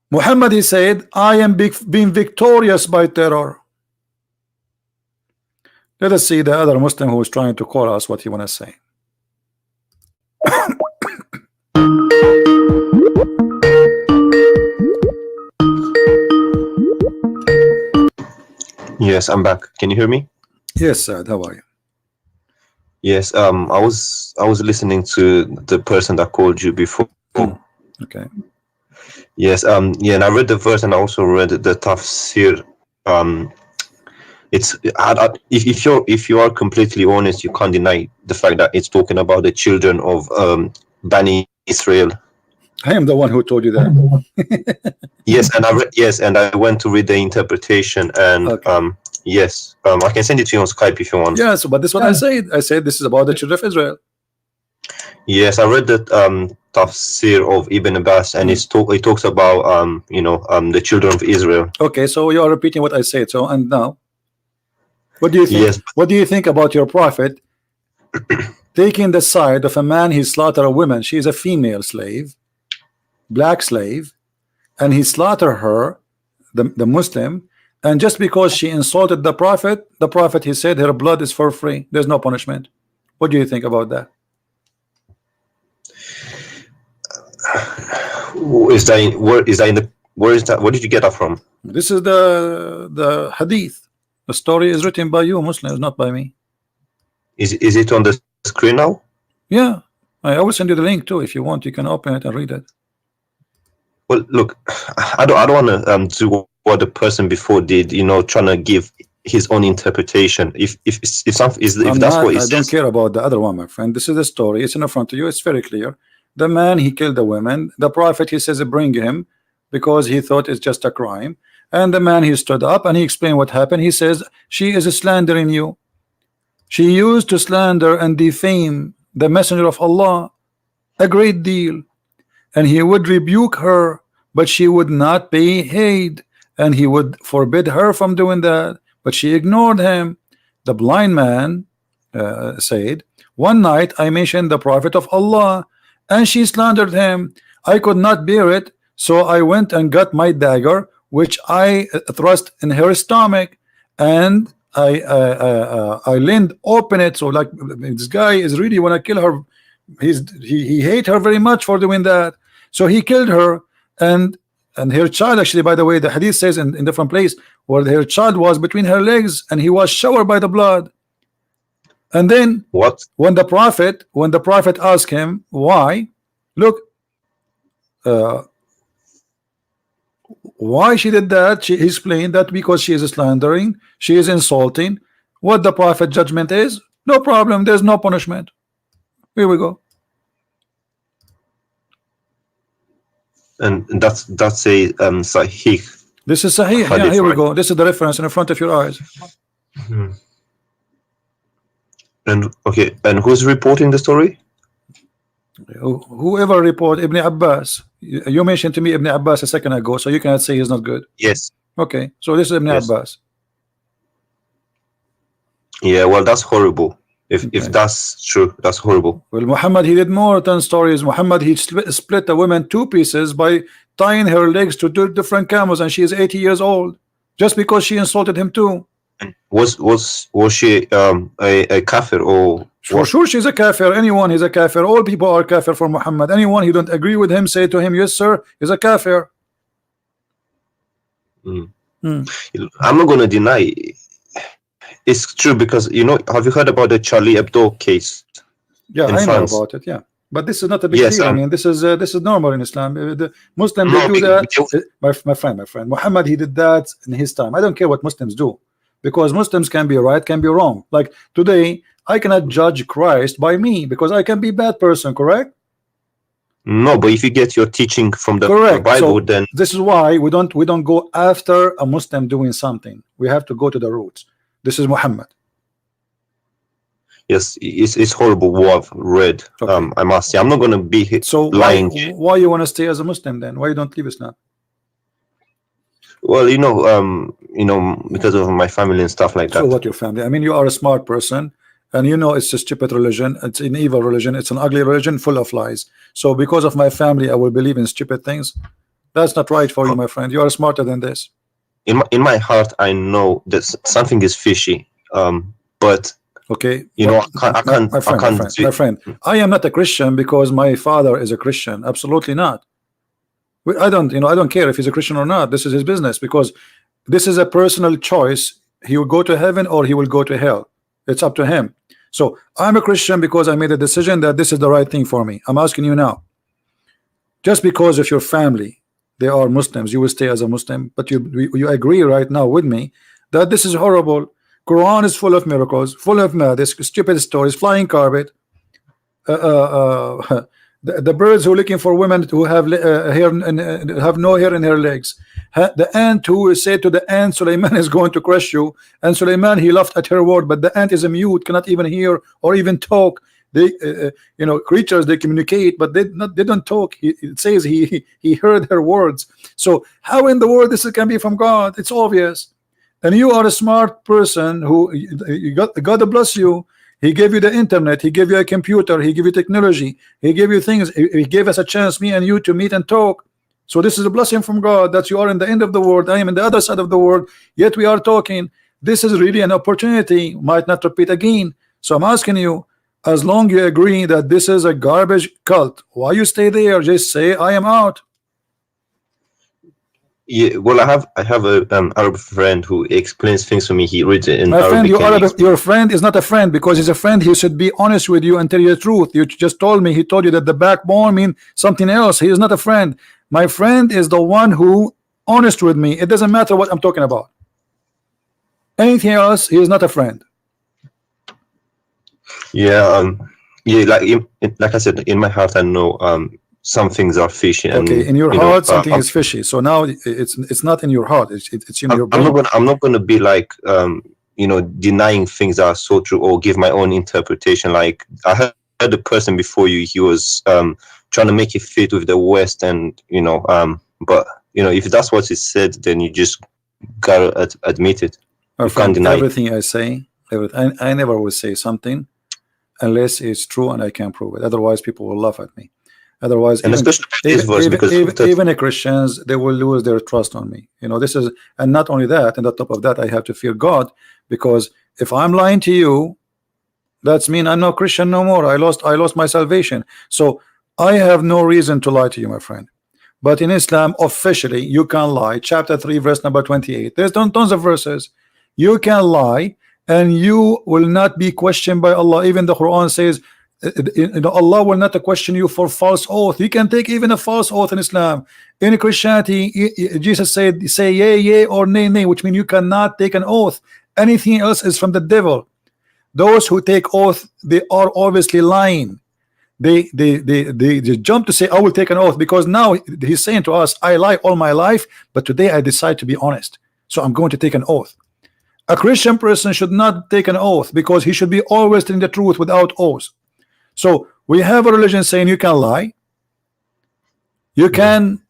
Muhammad, he said, I am being victorious by terror. Let us see the other Muslim who is trying to call us what he want to say. Yes, I'm back. Can you hear me? Yes, Saad, how are you? Yes, I was listening to the person that called you before. Okay. Yes, yeah, and I read the verse and I also read the tafsir. It's if you are completely honest, you can't deny the fact that it's talking about the children of Bani Israel. I am the one who told you that. Yes, and I went to read the interpretation, and Okay. yes, I can send it to you on Skype if you want. Yes, but this is what I said. I said this is about the children of Israel. Yes, I read that tafsir of Ibn Abbas, and it talks about the children of Israel. Okay, so you are repeating what I said. So, and now, what do you think? Yes. What do you think about your prophet taking the side of a man? He slaughtered a woman. She is a female slave, black slave, and he slaughtered her, the Muslim, and just because she insulted the prophet, he said her blood is for free. There's no punishment. What do you think about that? Where is that? Where did you get that from? This is the hadith. The story is written by you Muslims, not by me. Is it on the screen now? Yeah, I will send you the link too. If you want, you can open it and read it. Well, look, I don't want to do what the person before did. Trying to give his own interpretation. If that's what he says. I don't care about the other one, my friend. This is the story. It's in front of you. It's very clear. The man, he killed the women. The prophet, he says, bring him, because he thought it's just a crime. And the man, he stood up and he explained what happened. He says, she is slandering you. She used to slander and defame the messenger of Allah a great deal, and he would rebuke her, but she would not pay heed, and he would forbid her from doing that, but she ignored him. The blind man said, one night I mentioned the prophet of Allah, and she slandered him. I could not bear it, so I went and got my dagger, which I thrust in her stomach, and I leaned open it. So like, this guy is really want to kill her. He hate her very much for doing that. So he killed her, and her child, actually, by the way, the hadith says in different place where her child was between her legs, and he was showered by the blood. And then when the prophet asked him why, look, why she did that, he explained that because she is slandering, she is insulting. What the prophet judgment is, no problem, there's no punishment. Here we go. And that's a sahih. This is sahih. Yeah, here we go. This is the reference in front of your eyes. And okay, and who's reporting the story? Whoever report Ibn Abbas. You mentioned to me Ibn Abbas a second ago, so you cannot say he's not good. Yes. Okay, so this is Ibn Abbas. Yeah, well, that's horrible. If that's true, that's horrible. Well, Muhammad, he did more than stories. Muhammad, he split a woman two pieces by tying her legs to two different camels, and she is 80 years old, just because she insulted him too. Was she a kafir or? For sure, she's a kafir. Anyone is a kafir. All people are kafir for Muhammad. Anyone who don't agree with him, say to him, yes, sir, is a kafir. I'm not going to deny it's true, because have you heard about the Charlie Hebdo case? Yeah, I know about it. Yeah, but this is not a big deal. I mean, this is normal in Islam. The Muslims they do that. My friend, Muhammad, he did that in his time. I don't care what Muslims do, because Muslims can be right, can be wrong. Like today, I cannot judge Christ by me, because I can be a bad person, correct? No, but if you get your teaching from the Bible, so then this is why we don't go after a Muslim doing something. We have to go to the roots. This is Muhammad. Yes, it's horrible what I've read. Okay. I must say, I'm not going to be lying. Why you want to stay as a Muslim then? Why you don't leave Islam? Well, because of my family and stuff like that. So what, your family? I mean, you are a smart person, and it's a stupid religion. It's an evil religion. It's an ugly religion full of lies. So because of my family, I will believe in stupid things. That's not right for you, my friend. You are smarter than this. In my heart, I know that something is fishy. But okay, I can't. My friend, I am not a Christian because my father is a Christian. Absolutely not. I don't care if he's a Christian or not. This is his business, because this is a personal choice. He will go to heaven or he will go to hell. It's up to him. So I'm a Christian because I made a decision that this is the right thing for me. I'm asking you now, just because of your family, they are Muslims, you will stay as a Muslim, but you agree right now with me that this is horrible. Quran is full of miracles, full of madness, stupid stories, flying carpet. The birds who are looking for women who have hair and have no hair in her legs. The ant who said to the ant, Suleiman is going to crush you, and Suleiman, he laughed at her word, but the ant is a mute, cannot even hear or even talk. They you know, creatures, they communicate, but they don't talk. It says he heard her words. So how in the world this can be from God? It's obvious. And you are a smart person who God bless you. He gave you the internet, he gave you a computer, he gave you technology, he gave you things, he gave us a chance, me and you, to meet and talk. So this is a blessing from God, that you are in the end of the world, I am in the other side of the world, yet we are talking. This is really an opportunity, might not repeat again. So I'm asking you, as long you agree that this is a garbage cult, why you stay there? Just say I am out. Yeah, well, I have a Arab friend who explains things to me. He reads it in My friend, Arabic. your friend is not a friend, because he's a friend. He should be honest with you and tell you the truth. You just told me, he told you that the backbone means something else. He is not a friend. My friend is the one who honest with me. It doesn't matter what I'm talking about. Anything else, he is not a friend. Yeah, yeah, like I said, in my heart I know some things are fishy. And, okay, in your heart something is fishy. So now it's not in your heart. It's in your brain. I'm not gonna be like you know, denying things that are so true or give my own interpretation. Like I heard the person before you, he was trying to make it fit with the West, and you know, but you know, if that's what he said, then you just gotta admit it. My you friend, can't deny everything I say, I never will say something unless it's true and I can prove it. Otherwise, people will laugh at me. Otherwise, and especially this verse, because even the Christians, they will lose their trust on me. You know, this is, and not only that, and on top of that, I have to fear God, because if I'm lying to you, that's mean I'm not Christian no more. I lost my salvation. So I have no reason to lie to you, my friend. But in Islam, officially, you can lie. Chapter 3, verse number 28. There's tons of verses. You can lie, and you will not be questioned by Allah. Even the Quran says, you know, Allah will not question you for false oath. You can take even a false oath in Islam. In Christianity, Jesus said, say yea, yea, or nay, nay, which means you cannot take an oath. Anything else is from the devil. Those who take oath, they are obviously lying. They jump to say, I will take an oath, because now he's saying to us, I lie all my life, but today I decide to be honest, so I'm going to take an oath. A Christian person should not take an oath, because he should be always telling the truth without oath. So we have a religion saying you can lie, you can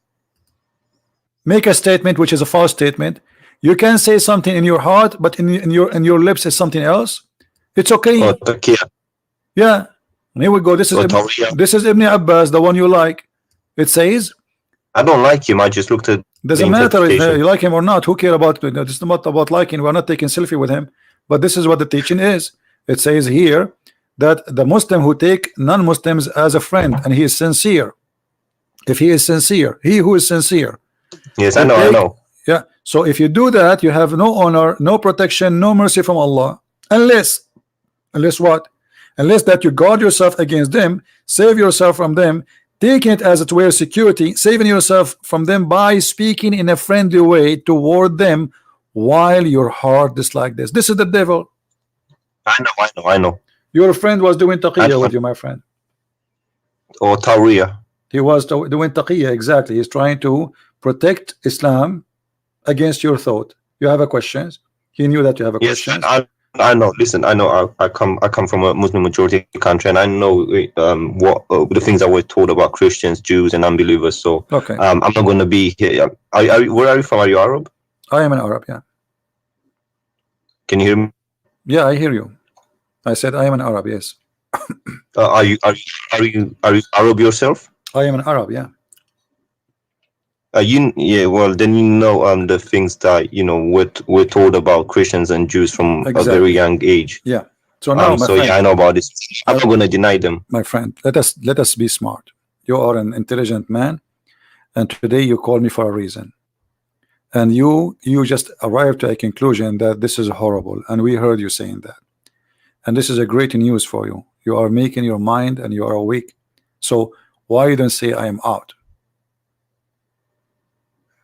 make a statement which is a false statement, you can say something in your heart, but in your lips is something else. It's okay. Yeah, here we go. This is Ibn Abbas, the one you like. It says, I don't like him, I just looked at doesn't matter if you like him or not. Who care about it? It's not about liking. We're not taking selfie with him, but this is what the teaching is. It says here that the Muslim who take non-Muslims as a friend, and he is sincere, if he is sincere, he who is sincere, yes, I know. Yeah, so if you do that, you have no honor, no protection, no mercy from Allah, unless what? Unless that you guard yourself against them, save yourself from them, taking it as it were security, saving yourself from them by speaking in a friendly way toward them while your heart is like this. This is the devil. I know. Your friend was doing taqiyya with you, my friend. Or Tawriya. He was doing taqiyya, exactly. He's trying to protect Islam against your thought. You have a questions? He knew that you have a question. I know. Listen, I know. I come from a Muslim majority country, and I know what the things that were told about Christians, Jews, and unbelievers. So okay, I'm not going to be here. Where are you from? Are you Arab? I am an Arab. Yeah. Can you hear me? Yeah, I hear you. I said I am an Arab. Yes. Are you Arab yourself? I am an Arab. Yeah. Yeah, well, then you know the things that we're told about Christians and Jews from a very young age. Yeah. So now, my friend, yeah, I know about this. I'm not going to deny them. My friend, let us be smart. You are an intelligent man, and today you call me for a reason, and you just arrived to a conclusion that this is horrible, and we heard you saying that, and this is a great news for you. You are making your mind, and you are awake. So why you don't say I am out?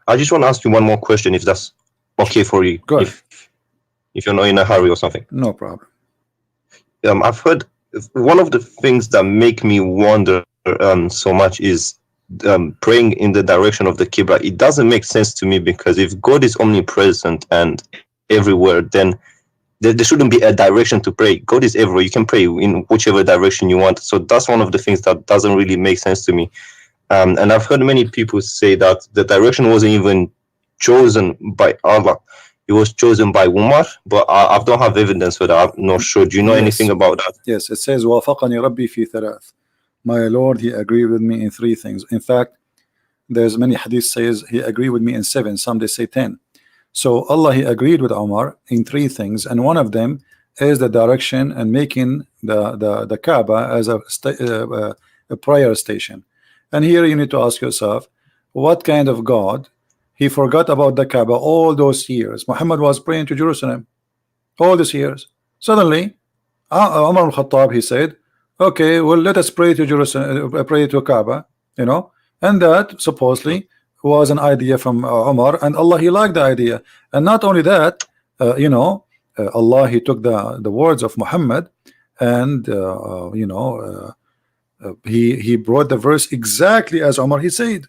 I just want to ask you one more question, if that's okay for you. Go ahead. If you're not in a hurry or something. No problem. I've heard one of the things that make me wonder so much is praying in the direction of the Qibla. It doesn't make sense to me, because if God is omnipresent and everywhere, then there shouldn't be a direction to pray. God is everywhere. You can pray in whichever direction you want. So that's one of the things that doesn't really make sense to me. And I've heard many people say that the direction wasn't even chosen by Allah. It was chosen by Umar, but I don't have evidence for that. I'm not sure. Do you know anything about that? Yes, it says وافقني ربي في ثلاث. My Lord, he agreed with me in 3 things. In fact, there's many hadith says he agreed with me in 7. Some they say 10. So Allah, he agreed with Umar in 3 things, and one of them is the direction and making the Kaaba as a prayer station. And here you need to ask yourself, what kind of God? He forgot about the Kaaba all those years. Muhammad was praying to Jerusalem all these years. Suddenly, Umar al-Khattab, he said, okay, well, let us pray to Jerusalem, pray to Kaaba, you know, and that supposedly was an idea from Umar, and Allah, he liked the idea. And not only that, you know, Allah, he took the words of Muhammad, and you know, he brought the verse exactly as Umar he said.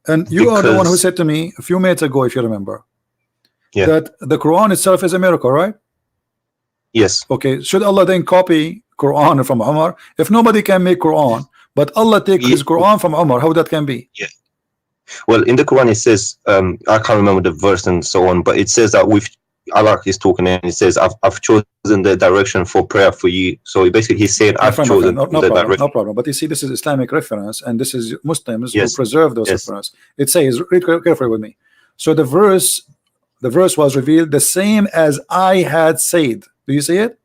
And you are the one who said to me a few minutes ago, if you remember, that the Quran itself is a miracle, right? Yes. Okay, should Allah then copy Quran from Umar? If nobody can make Quran, but Allah take his Quran from Umar, how that can be? Yeah. Well, in the Quran it says, I can't remember the verse and so on, but it says that with Allah is talking, and it says, I've chosen the direction for prayer for you. So basically he's saying, I've chosen the direction. No problem. But you see, this is Islamic reference, and this is Muslims who preserve those references. It says, read carefully with me. So the verse was revealed the same as I had said. Do you see it?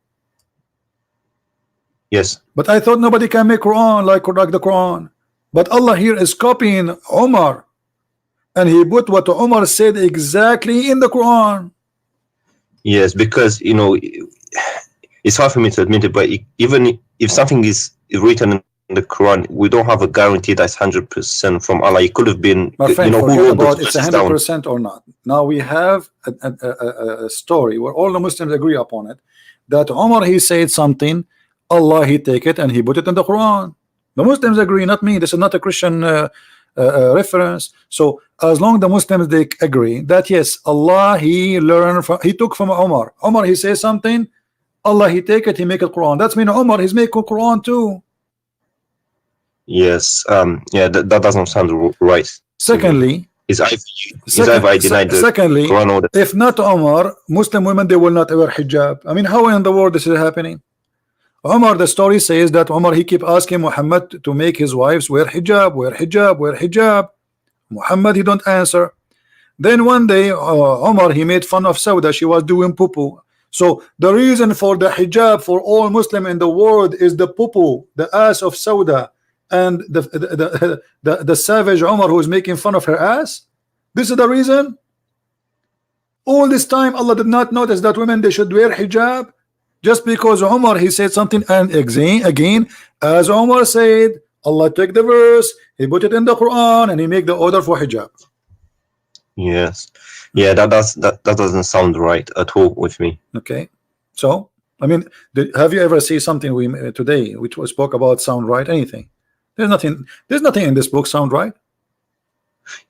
Yes. But I thought nobody can make Quran like the Quran. But Allah here is copying Umar, and he put what Umar said exactly in the Quran. Yes, because, you know, it's hard for me to admit it, but even if something is written in the Quran, we don't have a guarantee that's 100% from Allah. It could have been, my friend, you know, who wrote about it's 100% or not. Now we have a story where all the Muslims agree upon it, that Umar, he said something, Allah, he take it and he put it in the Quran. The Muslims agree, not me. This is not a Christian reference. So as long the Muslims they agree that yes, Allah, he learned from, he took from Umar. Umar, he says something, Allah, he take it, he make it Quran. That's mean Umar, he's making Quran too. Yes. Yeah, that doesn't sound right. Secondly, I denied the Quran order. If not Umar, Muslim women, they will not wear hijab. I mean, how in the world this is happening? Umar, the story says that Umar, he keep asking Muhammad to make his wives wear hijab, wear hijab, wear hijab. Muhammad, he don't answer. Then one day, Umar, he made fun of Sauda. She was doing poo-poo. So the reason for the hijab for all Muslim in the world is the poo-poo, the ass of Sauda, and the savage Umar who is making fun of her ass. This is the reason. All this time, Allah did not notice that women, they should wear hijab. Just because Umar, he said something, and again, as Umar said, Allah took the verse, he put it in the Quran, and he make the order for hijab. Yes. Yeah, that doesn't sound right at all with me. Okay. So, I mean, have you ever seen something today which was spoke about sound right? Anything? There's nothing in this book sound right.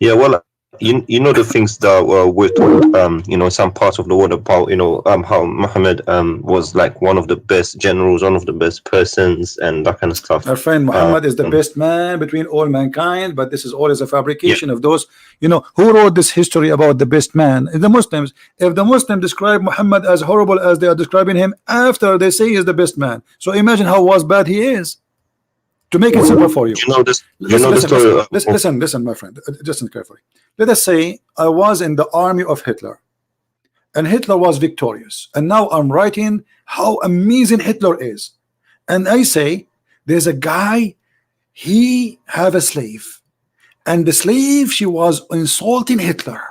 Yeah, well, you know the things that we're told, you know, some parts of the world about, you know, how Muhammad was like one of the best generals, one of the best persons, and that kind of stuff. Our friend Muhammad is the best man between all mankind, but this is always a fabrication of those, you know, who wrote this history about the best man? The Muslims. If the Muslims describe Muhammad as horrible as they are describing him after they say he is the best man, so imagine how bad he is. To make it simple for you, listen, my friend, listen carefully. Let us say I was in the army of Hitler, and Hitler was victorious, and now I'm writing how amazing Hitler is, and I say there's a guy, he have a slave, and the slave, she was insulting Hitler,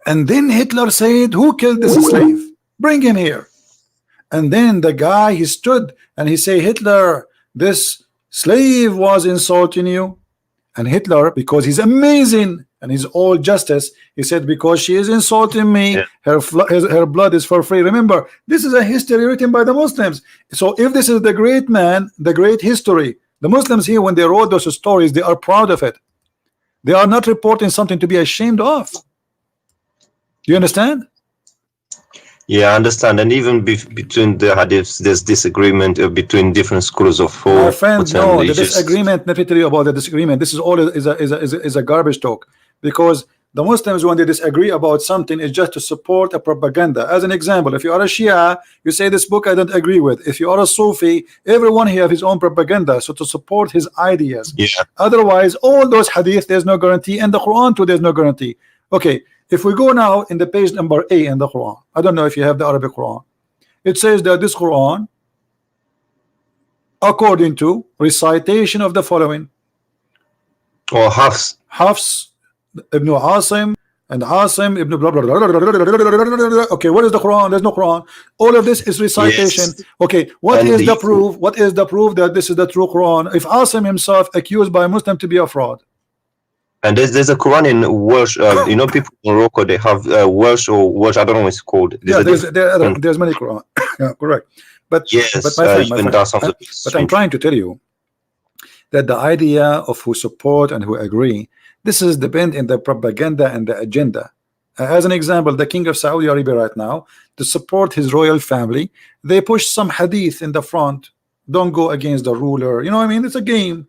and then Hitler said, who killed this slave? Bring him here. And then the guy, he stood and he say, Hitler, this slave was insulting you. And Hitler, because he's amazing and he's all justice, he said, because she is insulting me, her blood is for free. Remember, this is a history written by the Muslims. So if this is the great man, the great history, The Muslims here, when they wrote those stories, they are proud of it. They are not reporting something to be ashamed of. Do you understand? Yeah, I understand. And even between the hadiths, there's disagreement between different schools of My thought. friend, no, the disagreement, let me tell you about the disagreement. This is all is a garbage talk, because the Muslims, when they disagree about something, is just to support a propaganda. As an example, if you are a Shia, you say this book I don't agree with. If you are a Sufi, everyone here have his own propaganda, so to support his ideas. Yeah. Otherwise, all those hadith, there's no guarantee, and the Quran too, there's no guarantee. Okay, if we go now in the page number A in the Quran, I don't know if you have the Arabic Quran. It says that this Quran, according to recitation of the following, or Hafs Ibn Asim and Asim Ibn blah, blah, blah, blah, blah, blah. Okay, what is the Quran? There's no Quran. All of this is recitation. Yes. Okay, what is the proof? What is the proof that this is the true Quran? If Asim himself accused by a Muslim to be a fraud. And there's a Quran in Welsh. You know, people in Morocco, they have Welsh or Welsh. I don't know what it's called. There's many Quran. Yeah, correct. But yes, but I'm trying to tell you that the idea of who support and who agree, this is depend in the propaganda and the agenda. As an example, the king of Saudi Arabia right now, to support his royal family, they push some hadith in the front. Don't go against the ruler. You know what I mean? It's a game.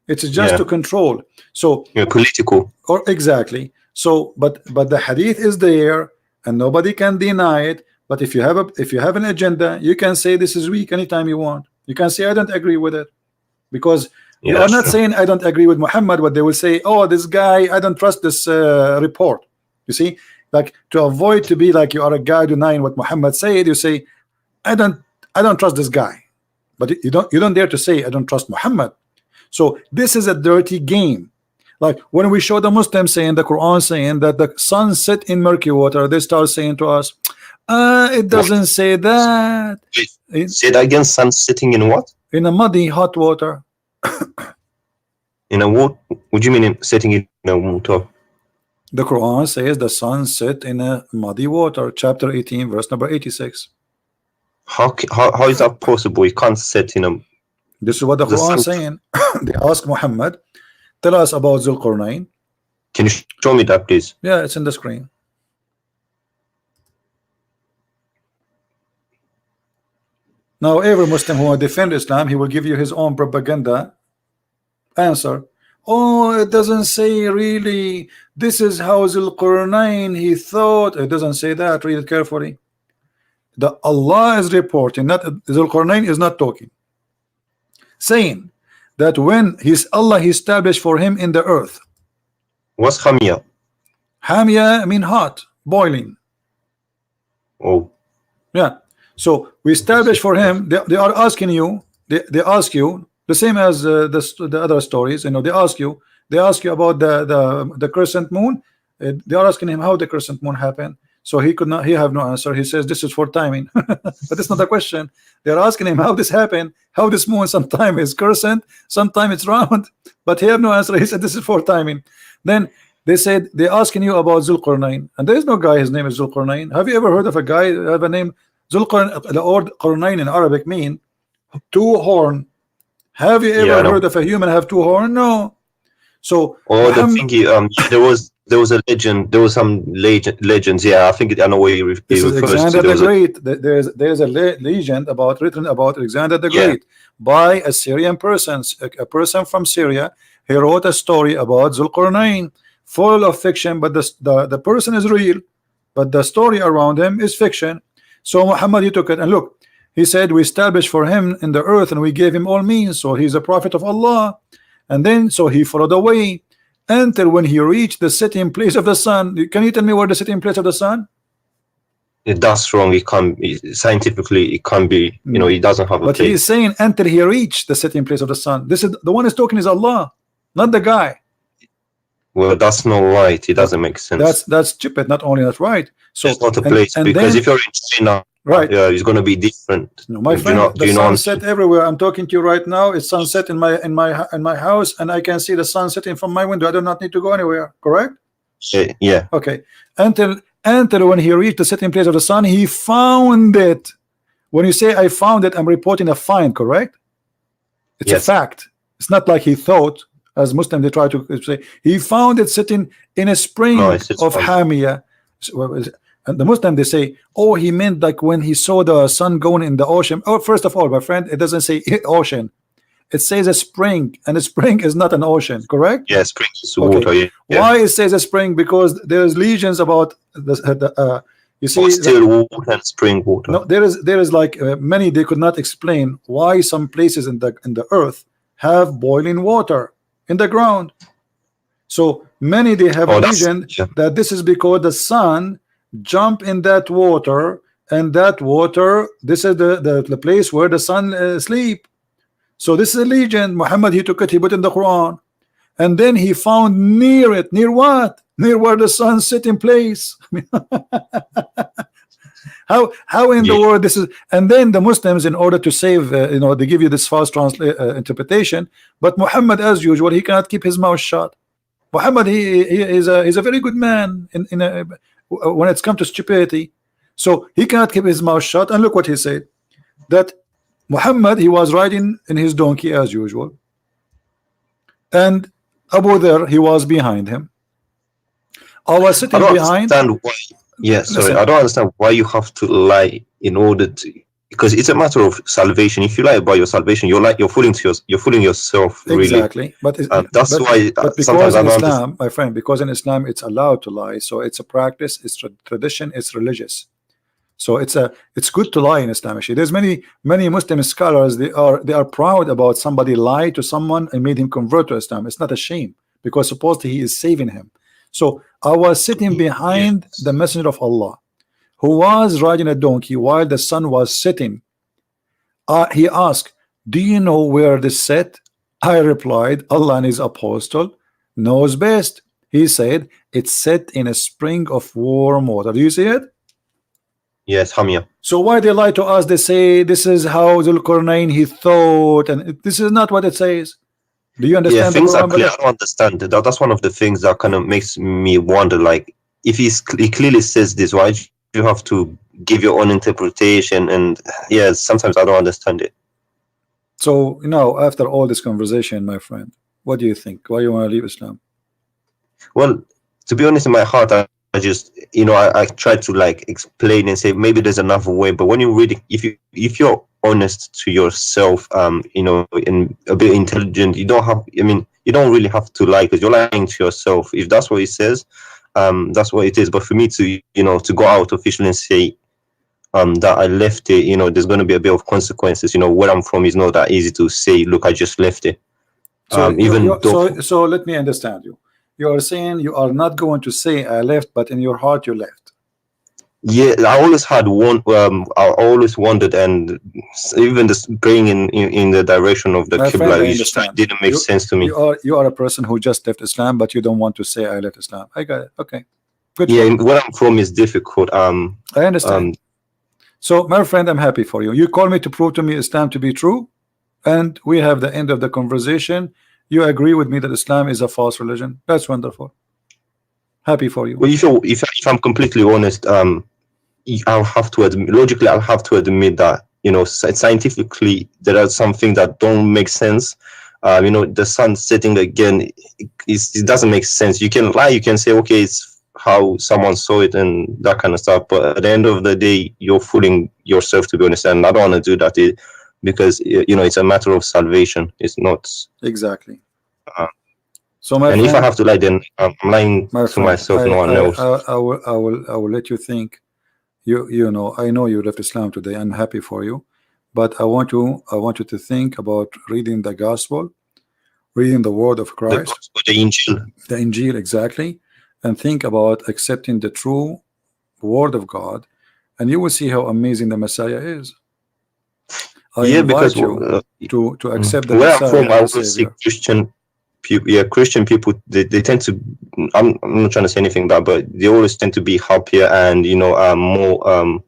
It's just to control. So political. Or exactly. So, but the hadith is there, and nobody can deny it. But if you have an agenda, you can say this is weak anytime you want. You can say I don't agree with it, because you are not saying I don't agree with Muhammad. But they will say, oh, this guy, I don't trust this report. You see, like, to avoid to be like you are a guy denying what Muhammad said, you say I don't trust this guy. But you don't dare to say I don't trust Muhammad. So this is a dirty game. Like when we show the Muslims saying the Quran saying that the sun set in murky water, they start saying to us, it doesn't say that. Say that again. Sun sitting in what? In a muddy hot water. In a what? What do you mean sitting in a water? The Quran says the sun set in a muddy water. Chapter 18, verse number 86. How is that possible? You can't sit in a. This is what the Quran is saying. They ask Muhammad, tell us about Zulqarnain. Can you show me that, please? Yeah, it's in the screen. Now, every Muslim who will defend Islam, he will give you his own propaganda answer. Oh, it doesn't say really. This is how Zulqarnain he thought. It doesn't say that. Read it carefully. The Allah is reporting, not Zulqarnain is not talking, saying that when Allah he established for him in the earth. What's Hamia? Hamia mean hot, boiling. Oh, yeah. So we established for him. They are asking you. They ask you the same as the other stories. You know, they ask you about the crescent moon. They are asking him how the crescent moon happened. So he could not. He have no answer. He says this is for timing, but it's not a question. They are asking him how this happened, how this moon sometime is crescent, sometime it's round, but he have no answer. He said this is for timing. Then they said they're asking you about Zulqarnain, and there is no guy. His name is Zulqarnain. Have you ever heard of a guy have a name Zulqarnain? The word Qarnain in Arabic mean two horn. Have you ever heard of a human have two horn? No. So the thingy, there was a legend. There was some legends. Yeah, I think I know what you refers to. Alexander the Great. There's a legend written about Alexander the Great by a Syrian person, a person from Syria. He wrote a story about Zulqarnain, full of fiction, but the person is real, but the story around him is fiction. So Muhammad, he took it and look. He said we established for him in the earth and we gave him all means, so he's a prophet of Allah. And then so he followed the way until when he reached the setting place of the sun. Can you tell me where the setting place of the sun? That's wrong. It can't be scientifically. It can't be. You know, he doesn't have a. But he is saying until he reached the setting place of the sun. This is the one who's talking is Allah, not the guy. Well, that's not right. It doesn't make sense. That's stupid. Not only not right. So it's not a place because if you're in China. Right. Yeah, it's going to be different. No, my friend, the sunset everywhere. I'm talking to you right now. It's sunset in my house, and I can see the sun setting from my window. I do not need to go anywhere. Correct? Yeah. Okay. Until when he reached the setting place of the sun, he found it. When you say I found it, I'm reporting a find. Correct? It's a fact. It's not like he thought, as Muslim they try to say, he found it sitting in a spring No, it's of Hamia. And the Muslim they say, oh, he meant like when he saw the sun going in the ocean. Oh, first of all, my friend, it doesn't say ocean. It says a spring, and a spring is not an ocean, correct? Yeah, spring is water. Yeah. Why it says a spring? Because there's legions about you see, still water and spring water. no, there is like many, they could not explain why some places in the earth have boiling water in the ground. So many they have legend that this is because the sun jump in that water, and that water, this is the place where the sun sleep. So this is a legend. Muhammad, he took it, he put in the Quran, and then he found near it, near what? Near where the sun sit in place. How in the world this is? And then the Muslims, in order to save, they give you this false interpretation. But Muhammad, as usual, he cannot keep his mouth shut. Muhammad, he is a very good man when it's come to stupidity. So he cannot keep his mouth shut. And look what he said, that Muhammad, he was riding in his donkey as usual, and Abu Dharr, he was behind him. I was sitting behind. Sorry, I don't understand why you have to lie in order to, because it's a matter of salvation. If you lie about your salvation, you're fooling yourself. Really. Exactly, but that's why. But because in Islam, my friend, because in Islam it's allowed to lie, so it's a practice, it's tradition, it's religious. So it's good to lie in Islam. Actually, there's many Muslim scholars, they are proud about somebody lied to someone and made him convert to Islam. It's not a shame, because supposedly he is saving him. So I was sitting behind the Messenger of Allah, who was riding a donkey while the sun was setting. He asked, do you know where this set? I replied, Allah and his apostle knows best. He said, it's set in a spring of warm water. Do you see it? Yes, Hamia. So why they lie to us? They say this is how Zulkarnain he thought, and this is not what it says. Do you understand? Yeah, things are clear. I don't understand. That's one of the things that kind of makes me wonder. Like, if he clearly says this, why do you have to give your own interpretation? And yeah, sometimes I don't understand it. So after all this conversation, my friend, what do you think? Why you want to leave Islam? Well, to be honest, in my heart, I just I try to like explain and say maybe there's another way. But when you really, if you're honest to yourself, and a bit intelligent, you don't really have to lie, because you're lying to yourself. If that's what it says, that's what it is. But for me to to go out officially and say that I left it, there's going to be a bit of consequences. Where I'm from is not that easy to say, look, I just left it. So let me understand you. You are saying you are not going to say I left, but in your heart you left. Yeah, I always had I always wondered, and even this going in the direction of the Qibla didn't make sense to me. You are a person who just left Islam, but you don't want to say I left Islam. I got it. Okay, good. Yeah, where I'm from is difficult. I understand. So, my friend, I'm happy for you. You call me to prove to me Islam to be true, and we have the end of the conversation. You agree with me that Islam is a false religion. That's wonderful. Happy for you. Well, if I'm completely honest, I'll have to admit, logically, I'll have to admit that scientifically there are some things that don't make sense. The sun setting again, it doesn't make sense. You can lie, you can say, okay, it's how someone saw it and that kind of stuff, but at the end of the day, you're fooling yourself, to be honest. And I don't want to do that, because it's a matter of salvation. It's not exactly. So if I have to lie, then I'm lying to myself, no one else. I will let you think. I know you left Islam today. I'm happy for you, but I want you to think about reading the gospel, reading the word of Christ, the Injil. The Injil, exactly, and think about accepting the true word of God, and you will see how amazing the Messiah is. I invite you to accept the Messiah. Where I'm from, I always see Christian people, they tend to, I'm not trying to say anything bad, but they always tend to be happier and more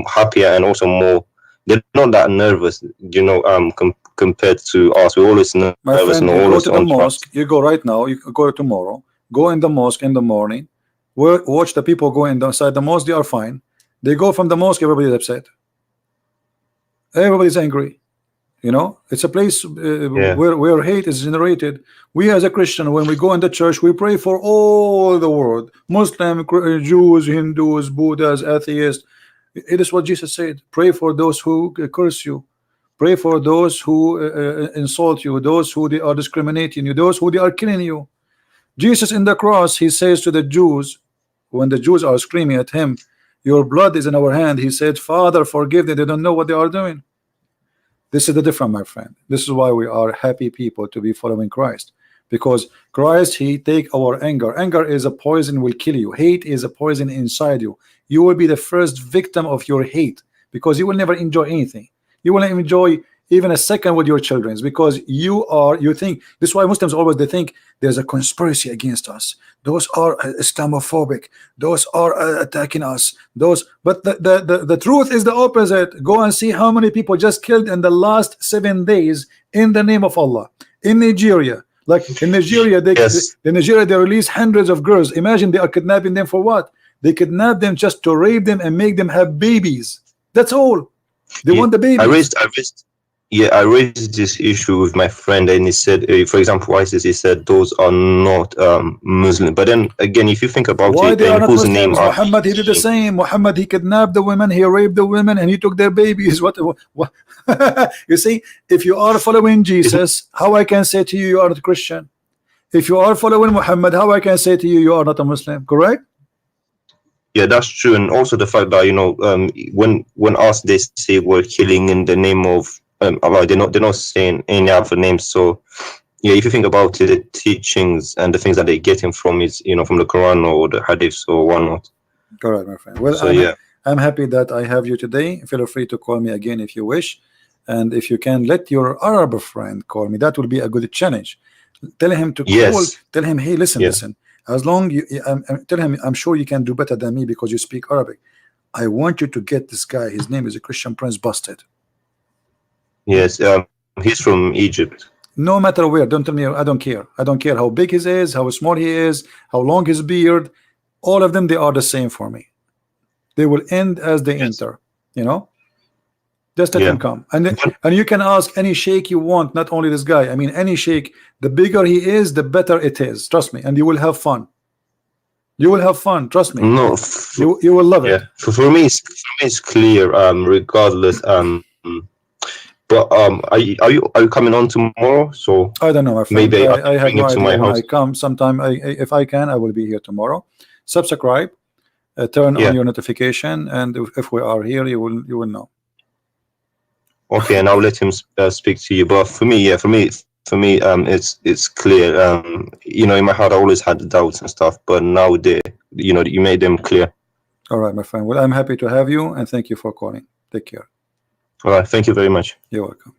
happier, and also more, they're not that nervous, compared to us. We're always nervous. My friend, you go to the mosque, you go right now, you go tomorrow, go in the mosque in the morning, watch the people go inside the mosque, they are fine. They go from the mosque, everybody's upset, everybody's angry. You know, it's a place Yeah. where hate is generated. We as a Christian, when we go in the church, we pray for all the world, Muslim, Jews, Hindus, Buddhas, atheists. It is what Jesus said. Pray for those who curse you. Pray for those who insult you, those who they are discriminating you, those who they are killing you. Jesus in the cross, he says to the Jews, when the Jews are screaming at him, your blood is in our hand, he said, Father, forgive them, they don't know what they are doing. This is the difference, my friend. This is why we are happy people to be following Christ, because Christ, he take our anger. Anger is a poison, will kill you. Hate is a poison inside you. You will be the first victim of your hate, because you will never enjoy anything. You will not enjoy even a second with your children, because you think. This is why Muslims always, they think there's a conspiracy against us. Those are Islamophobic. Those are attacking us. But the truth is the opposite. Go and see how many people just killed in the last 7 days in the name of Allah in Nigeria. Like in Nigeria, Yes. in Nigeria they release hundreds of girls. Imagine they are kidnapping them for what? They kidnap them just to rape them and make them have babies. That's all. They want the babies. I raised this issue with my friend, and he said, for example, ISIS, he said those are not Muslim. But then again, if you think about Why it, they are in not whose Muslims? name are Muhammad, he did the same. Muhammad, he kidnapped the women, he raped the women, and he took their babies. What? You see, if you are following Jesus, how I can say to you, you are not Christian? If you are following Muhammad, how I can say to you, you are not a Muslim? Correct? Yeah, that's true. And also the fact that, when asked, they say we're killing in the name of Allah, they're not saying any other names. So yeah, if you think about it, the teachings and the things that they're getting from is, from the Quran or the Hadiths or whatnot. Correct, my friend. Well, So yeah. I'm happy that I have you today. Feel free to call me again if you wish, and if you can, let your Arab friend call me. That will be a good challenge. Tell him to call. Yes. Tell him, hey, listen, Yeah. listen. As long you tell him, I'm sure you can do better than me because you speak Arabic. I want you to get this guy. His name is a Christian Prince busted. Yes. He's from Egypt. No matter where, don't tell me. I don't care. I don't care how big he is, how small he is, how long his beard. All of them, they are the same for me. They will end as they enter. Just let him come, and you can ask any sheikh you want, not only this guy. I mean, any sheikh. The bigger he is, the better it is. Trust me, and you will have fun. You will have fun. Trust me. No, you will love it. yeah. For me, it's clear. Regardless. But are you coming on tomorrow? So I don't know, my friend. maybe I have bring no it to idea my when house. I come. Sometime, if I can, I will be here tomorrow. Subscribe, turn Yeah. on your notification, and if we are here, you will know. Okay, and I'll let him speak to you. But for me, it's clear. In my heart, I always had the doubts and stuff, but now you made them clear. All right, my friend. Well, I'm happy to have you, and thank you for calling. Take care. All right, thank you very much. You're welcome.